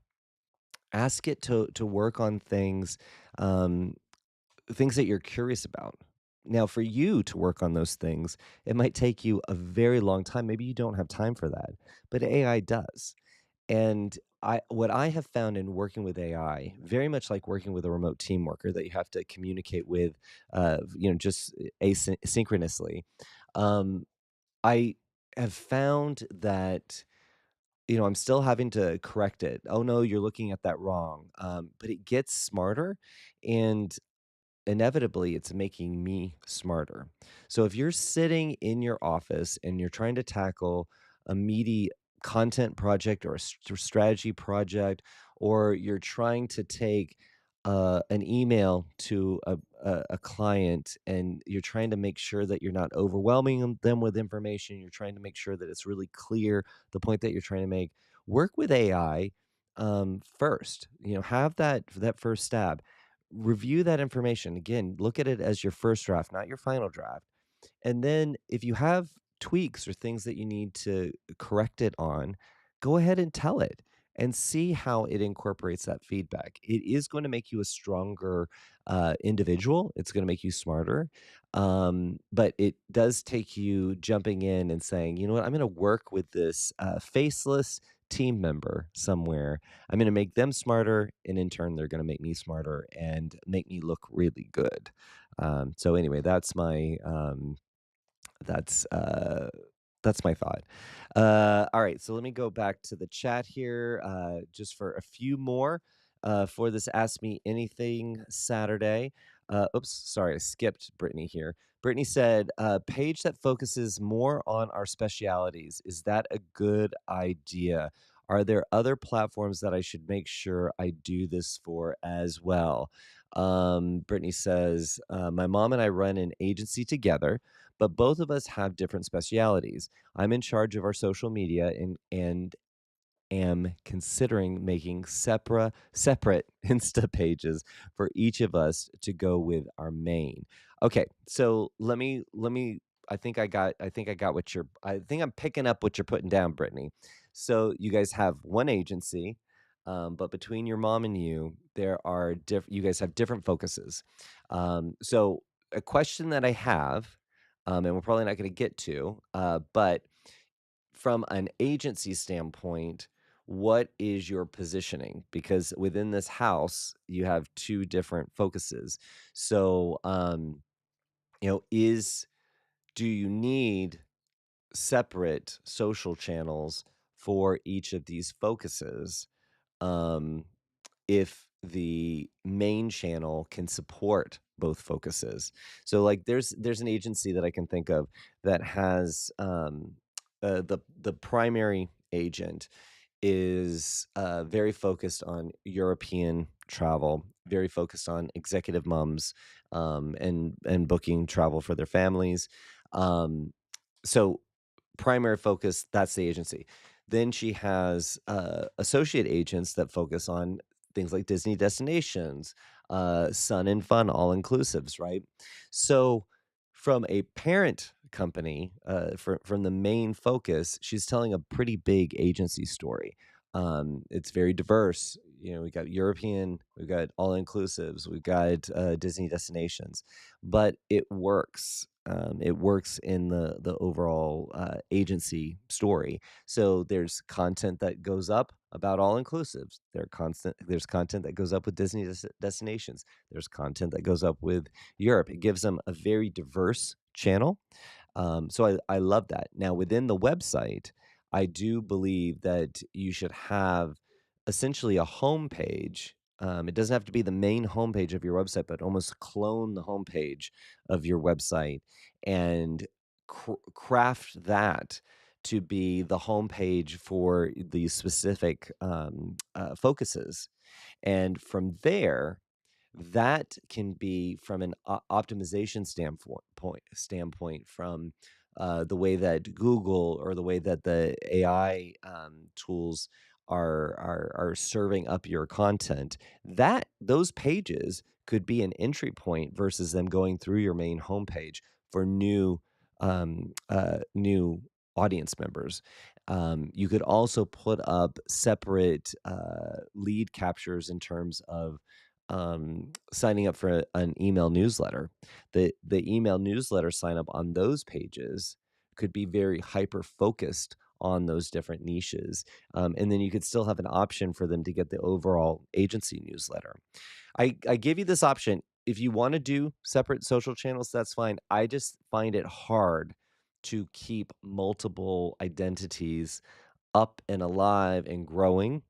ask it to work on um, things that you're curious about. Now, for you to work on those things, it might take you a very long time. Maybe you don't have time for that, but AI does. And what I have found in working with AI, very much like working with a remote team worker that you have to communicate with, just asynchronously. Um, I have found that I'm still having to correct it. Oh no, you're looking at that wrong. But it gets smarter, and inevitably it's making me smarter. So if you're sitting in your office and you're trying to tackle a meaty content project or a strategy project, or you're trying to take an email to a client, and you're trying to make sure that you're not overwhelming them with information, you're trying to make sure that it's really clear the point that you're trying to make, work with AI first. Have that first stab, review that information. Again, look at it as your first draft, not your final draft. And then if you have tweaks or things that you need to correct it on, go ahead and tell it and see how it incorporates that feedback. It is going to make you a stronger individual. It's going to make you smarter. But it does take you jumping in and saying, you know what, I'm going to work with this faceless team member somewhere. I'm going to make them smarter. And in turn, they're going to make me smarter and make me look really good. So anyway, that's, uh that's my thought. All right, so let me go back to the chat here, just for a few more, for this Ask Me Anything Saturday. Oops, sorry, I skipped Brittany here. Brittany said, "Page that focuses more on our specialities. Is that a good idea? Are there other platforms that I should make sure I do this for as well?" Brittany says, "My mom and I run an agency together, but both of us have different specialities. I'm in charge of our social media and am considering making separate Insta pages for each of us to go with our main." Okay, so let me I think I'm picking up what you're putting down, Brittany. So you guys have one agency, but between your mom and you, you guys have different focuses. So a question that I have, and we're probably not going to get to. But from an agency standpoint, what is your positioning? Because within this house, you have two different focuses. So, is do you need separate social channels for each of these focuses? Um, if the main channel can support both focuses. So like there's an agency that I can think of that has the primary agent is very focused on European travel, very focused on executive moms and booking travel for their families. Um, so primary focus, that's the agency. Then she has, associate agents that focus on things like Disney destinations, sun and fun all-inclusives, right? So, from a parent company, from the main focus, she's telling a pretty big agency story. It's very diverse. We got European, we've got all-inclusives, we've got, Disney destinations, but it works. It works in the overall agency story. So there's content that goes up about all inclusives. There's content that goes up with Disney destinations. There's content that goes up with Europe. It gives them a very diverse channel. So I love that. Now within the website, I do believe that you should have essentially a homepage. It doesn't have to be the main homepage of your website, but almost clone the homepage of your website and craft that to be the homepage for the specific focuses. And from there, that can be from an optimization standpoint from the way that Google or the way that the AI tools are serving up your content. That those pages could be an entry point versus them going through your main homepage for new audience members. You could also put up separate lead captures in terms of signing up for an email newsletter. The email newsletter sign up on those pages could be very hyper focused on those different niches. And then you could still have an option for them to get the overall agency newsletter. I give you this option. If you want to do separate social channels, that's fine. I just find it hard to keep multiple identities up and alive and growing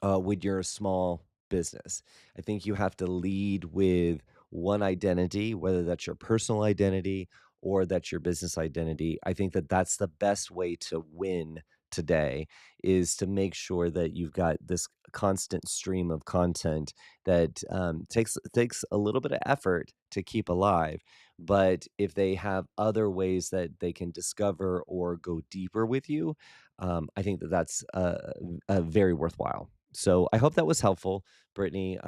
when you're a small business. I think you have to lead with one identity, whether that's your personal identity or that's your business identity. I think that that's the best way to win today is to make sure that you've got this constant stream of content that takes a little bit of effort to keep alive. But if they have other ways that they can discover or go deeper with you, I think that that's very worthwhile. So I hope that was helpful, Brittany.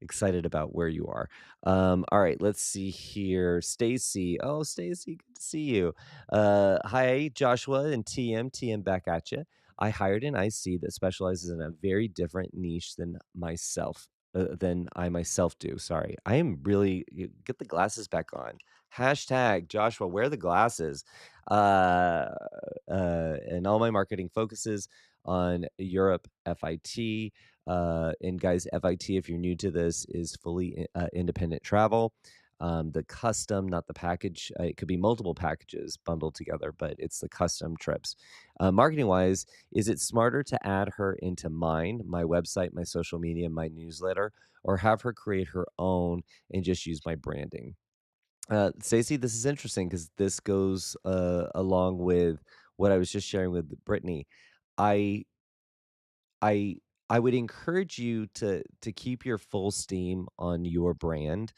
Excited about where you are. All right, let's see here. Stacy. Oh, Stacy, good to see you. Hi, Joshua and TM. TM back at you. I hired an IC that specializes in a very different niche than I myself do. Sorry. I am really get the glasses back on. Hashtag Joshua, wear the glasses. Uh, and all my marketing focuses on Europe FIT. And guys, FIT, if you're new to this, is fully independent travel. The custom, not the package. It could be multiple packages bundled together, but it's the custom trips. Marketing wise, is it smarter to add her into mine, my website, my social media, my newsletter, or have her create her own and just use my branding? Stacey, this is interesting because this goes along with what I was just sharing with Brittany. I I I would encourage you to keep your full steam on your brand.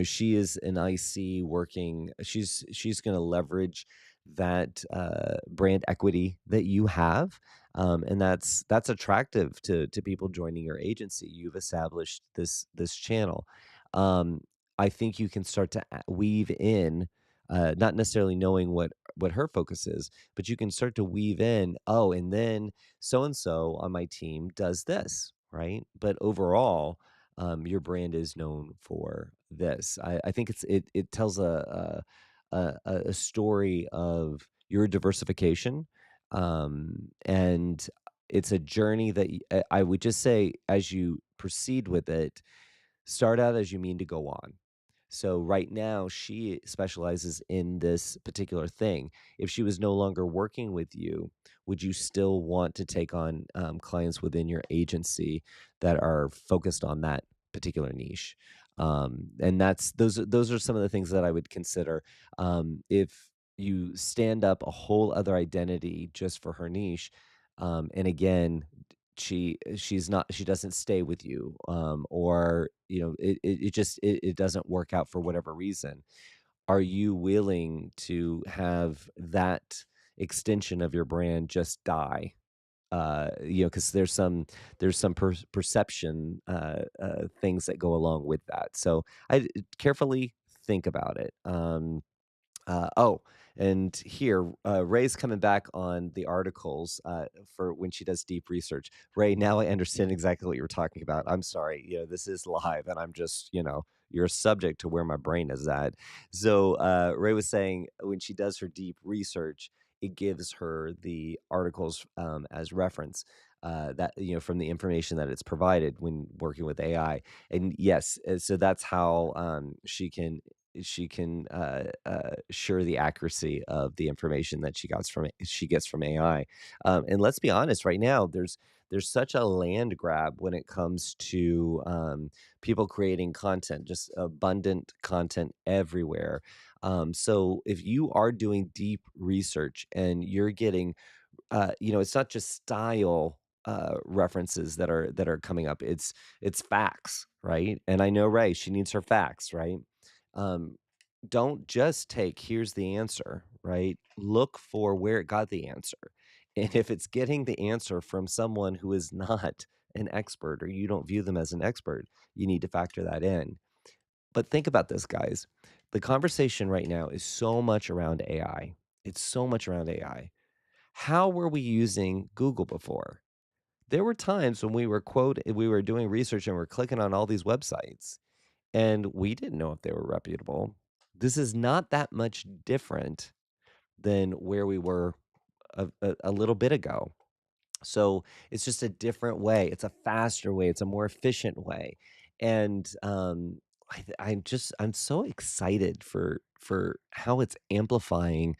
She is an IC working. She's going to leverage that brand equity that you have, and that's attractive to people joining your agency. You've established this channel. Um, I think you can start to weave in, not necessarily knowing what her focus is, but you can start to weave in. Oh, and then so and so on my team does this, right? But overall, your brand is known for this. I think it tells a story of your diversification, and it's a journey that I would just say as you proceed with it, start out as you mean to go on. So right now, she specializes in this particular thing. If she was no longer working with you, would you still want to take on clients within your agency that are focused on that particular niche? And those are some of the things that I would consider. If you stand up a whole other identity just for her niche, and again, she doesn't stay with you, or it doesn't work out for whatever reason. Are you willing to have that extension of your brand just die? Because there's some perception things that go along with that. So I carefully think about it. Oh, and here, Ray's coming back on the articles for when she does deep research. Ray, now I understand exactly what you were talking about. I'm sorry. This is live, and I'm just, you're subject to where my brain is at. So, Ray was saying when she does her deep research, it gives her the articles as reference. That from the information that it's provided when working with AI, and yes, so that's how she can assure the accuracy of the information that she gets from AI. And let's be honest, right now there's such a land grab when it comes to people creating content, just abundant content everywhere. So if you are doing deep research and you're getting it's not just style references that are coming up. It's facts, right? And I know Ray, she needs her facts, right? Um, don't just take here's the answer, right? Look for where it got the answer. And if it's getting the answer from someone who is not an expert or you don't view them as an expert, you need to factor that in. But think about this, guys. The conversation right now is so much around AI. It's so much around AI. How were we using Google before? There were times when we were doing research and we're clicking on all these websites and we didn't know if they were reputable. This is not that much different than where we were a little bit ago. So it's just a different way. It's a faster way. It's a more efficient way. And I'm so excited for how it's amplifying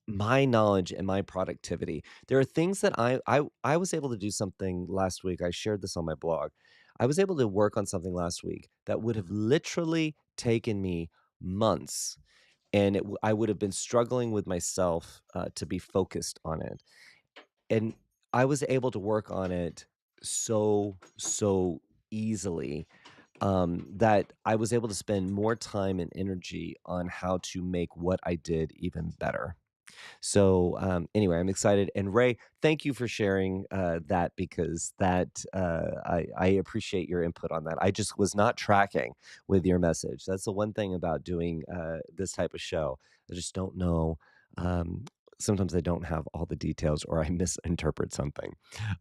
my knowledge and my productivity. There are things that I was able to do something last week. I shared this on my blog. I was able to work on something last week that would have literally taken me months, and I would have been struggling with myself to be focused on it, and I was able to work on it so easily, that I was able to spend more time and energy on how to make what I did even better. So, anyway, I'm excited. And Ray, thank you for sharing that because I appreciate your input on that. I just was not tracking with your message. That's the one thing about doing this type of show. I just don't know. Um, Sometimes I don't have all the details or I misinterpret something.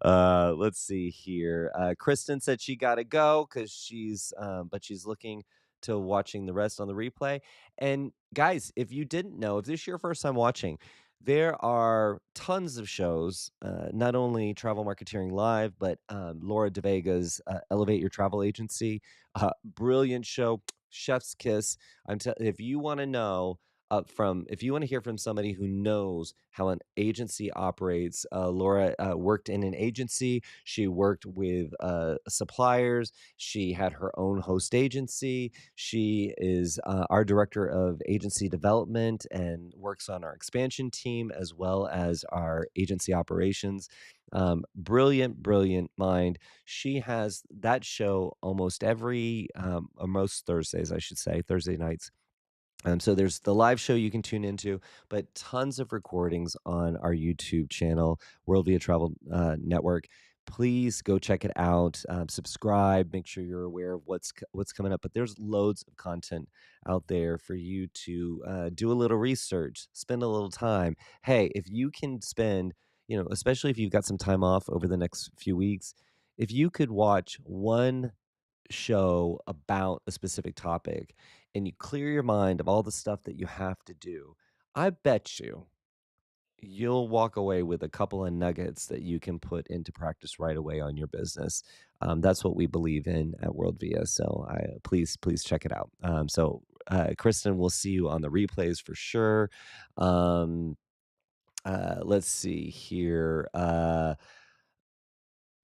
Let's see here. Kristen said she got to go because but she's looking to watching the rest on the replay. And guys, if you didn't know, if this is your first time watching, there are tons of shows, not only Travel Marketeering Live, but Laura DeVega's Elevate Your Travel Agency. Brilliant show, Chef's Kiss. If you want to know if you want to hear from somebody who knows how an agency operates, Laura worked in an agency. She worked with suppliers. She had her own host agency. She is our director of agency development and works on our expansion team as well as our agency operations. Brilliant, brilliant mind. She has that show or most Thursdays, I should say, Thursday nights. So there's the live show you can tune into, but tons of recordings on our YouTube channel, WorldVia Travel Network. Please go check it out. Subscribe. Make sure you're aware of what's coming up. But there's loads of content out there for you to do a little research, spend a little time. Hey, if you can spend, especially if you've got some time off over the next few weeks, if you could watch one show about a specific topic and you clear your mind of all the stuff that you have to do, I bet you'll walk away with a couple of nuggets that you can put into practice right away on your business. That's what we believe in at WorldVia. So please check it out. Kristen, we'll see you on the replays for sure. Um, let's see here.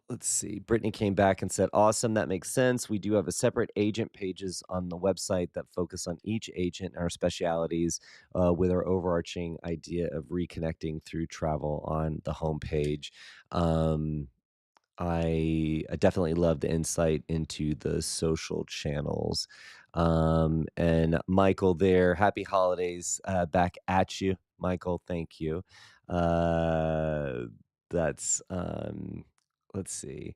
Let's see. Brittany came back and said, "Awesome, that makes sense. We do have a separate agent pages on the website that focus on each agent and our specialities, with our overarching idea of reconnecting through travel on the homepage." Um, I definitely love the insight into the social channels. And Michael there, happy holidays, back at you, Michael. Thank you. Uh, that's let's see.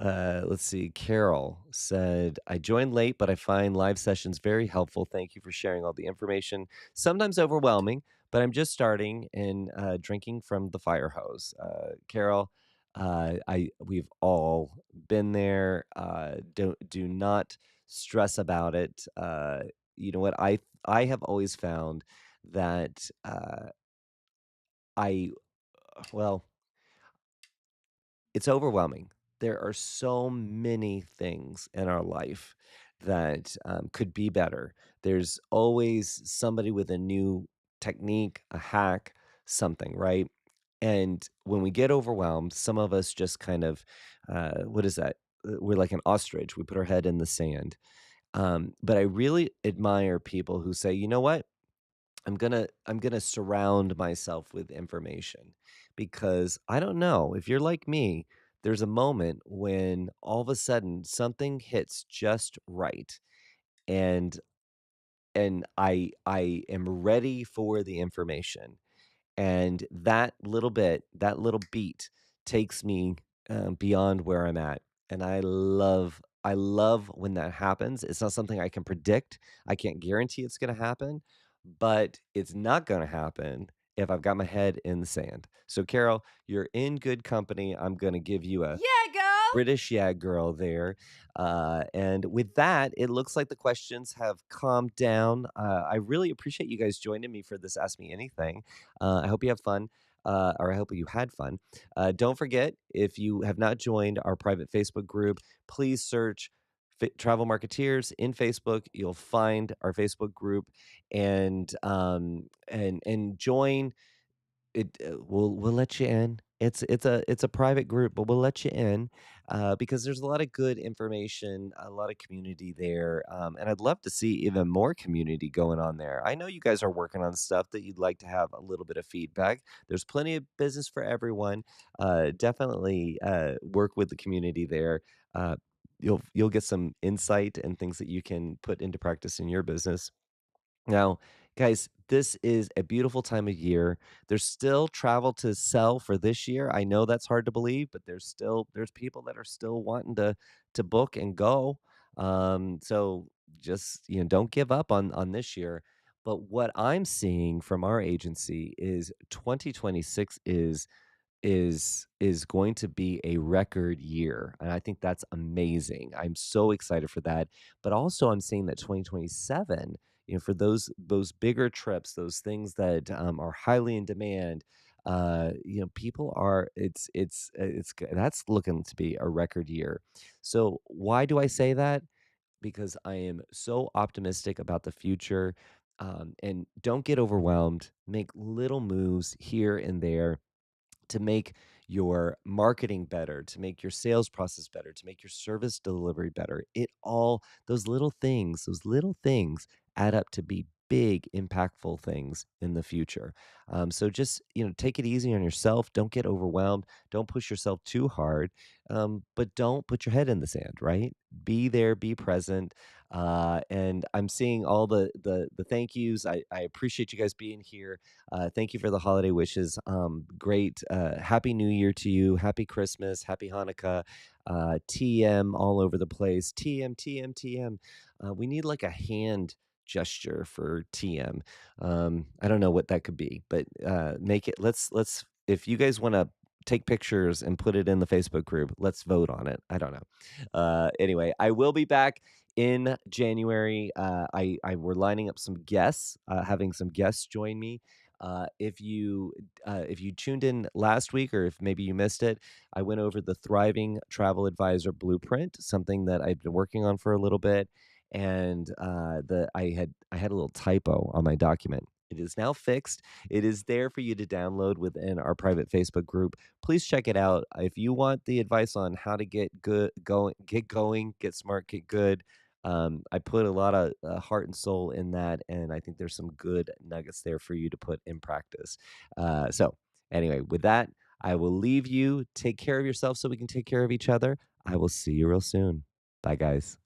Let's see. Carol said, I joined late, but I find live sessions very helpful. Thank you for sharing all the information. Sometimes overwhelming, but I'm just starting and drinking from the fire hose. Carol, we've all been there. Do not stress about it. You know what? I have always found that I well, it's overwhelming. There are so many things in our life that could be better. There's always somebody with a new technique, a hack, something, right? And when we get overwhelmed, some of us just kind of, what is that? We're like an ostrich. We put our head in the sand. But I really admire people who say, you know what? I'm gonna surround myself with information because I don't know if you're like me, there's a moment when all of a sudden something hits just right and and I am ready for the information. And that little beat takes me, beyond where I'm at, and I love when that happens. It's not something I can predict. I can't guarantee it's gonna happen, but it's not gonna happen if I've got my head in the sand. So, Carol, you're in good company. I'm gonna give you a Yeah, girl. British yeah girl there. And with that, it looks like the questions have calmed down. I really appreciate you guys joining me for this Ask Me Anything. I hope you have fun. Or I hope you had fun. Don't forget, if you have not joined our private Facebook group, please search Travel Marketeers in Facebook. You'll find our Facebook group and join it. We'll let you in. It's a private group, but we'll let you in, because there's a lot of good information, a lot of community there, and I'd love to see even more community going on there. I know you guys are working on stuff that you'd like to have a little bit of feedback. There's plenty of business for everyone. Definitely work with the community there. Uh, you'll get some insight and things that you can put into practice in your business. Now, guys, this is a beautiful time of year. There's still travel to sell for this year. I know that's hard to believe, but there's people that are still wanting to book and go. So just don't give up on this year. But what I'm seeing from our agency is 2026 is going to be a record year, and I think that's amazing. I'm so excited for that, but also I'm seeing that 2027, for those bigger trips, those things that, are highly in demand, people are that's looking to be a record year. So why do I say that? Because I am so optimistic about the future, and don't get overwhelmed. Make little moves here and there to make your marketing better, to make your sales process better, to make your service delivery better. It all, those little things add up to be big, impactful things in the future. So just, take it easy on yourself. Don't get overwhelmed. Don't push yourself too hard. But don't put your head in the sand, right? Be there, be present. And I'm seeing all the thank yous. I appreciate you guys being here. Thank you for the holiday wishes. Great. Happy New Year to you. Happy Christmas. Happy Hanukkah. TM all over the place. TM, TM, TM. We need like a hand gesture for TM. I don't know what that could be, but make it. If you guys want to take pictures and put it in the Facebook group. Let's vote on it. I don't know. Anyway, I will be back in January. I we're lining up some guests, having some guests join me. If you tuned in last week, or if maybe you missed it, I went over the Thriving Travel Advisor Blueprint, something that I've been working on for a little bit, and the I had a little typo on my document. It is now fixed. It is there for you to download within our private Facebook group. Please check it out. If you want the advice on how to get going, get smart, get good, I put a lot of heart and soul in that, and I think there's some good nuggets there for you to put in practice. Anyway, with that, I will leave you. Take care of yourself so we can take care of each other. I will see you real soon. Bye, guys.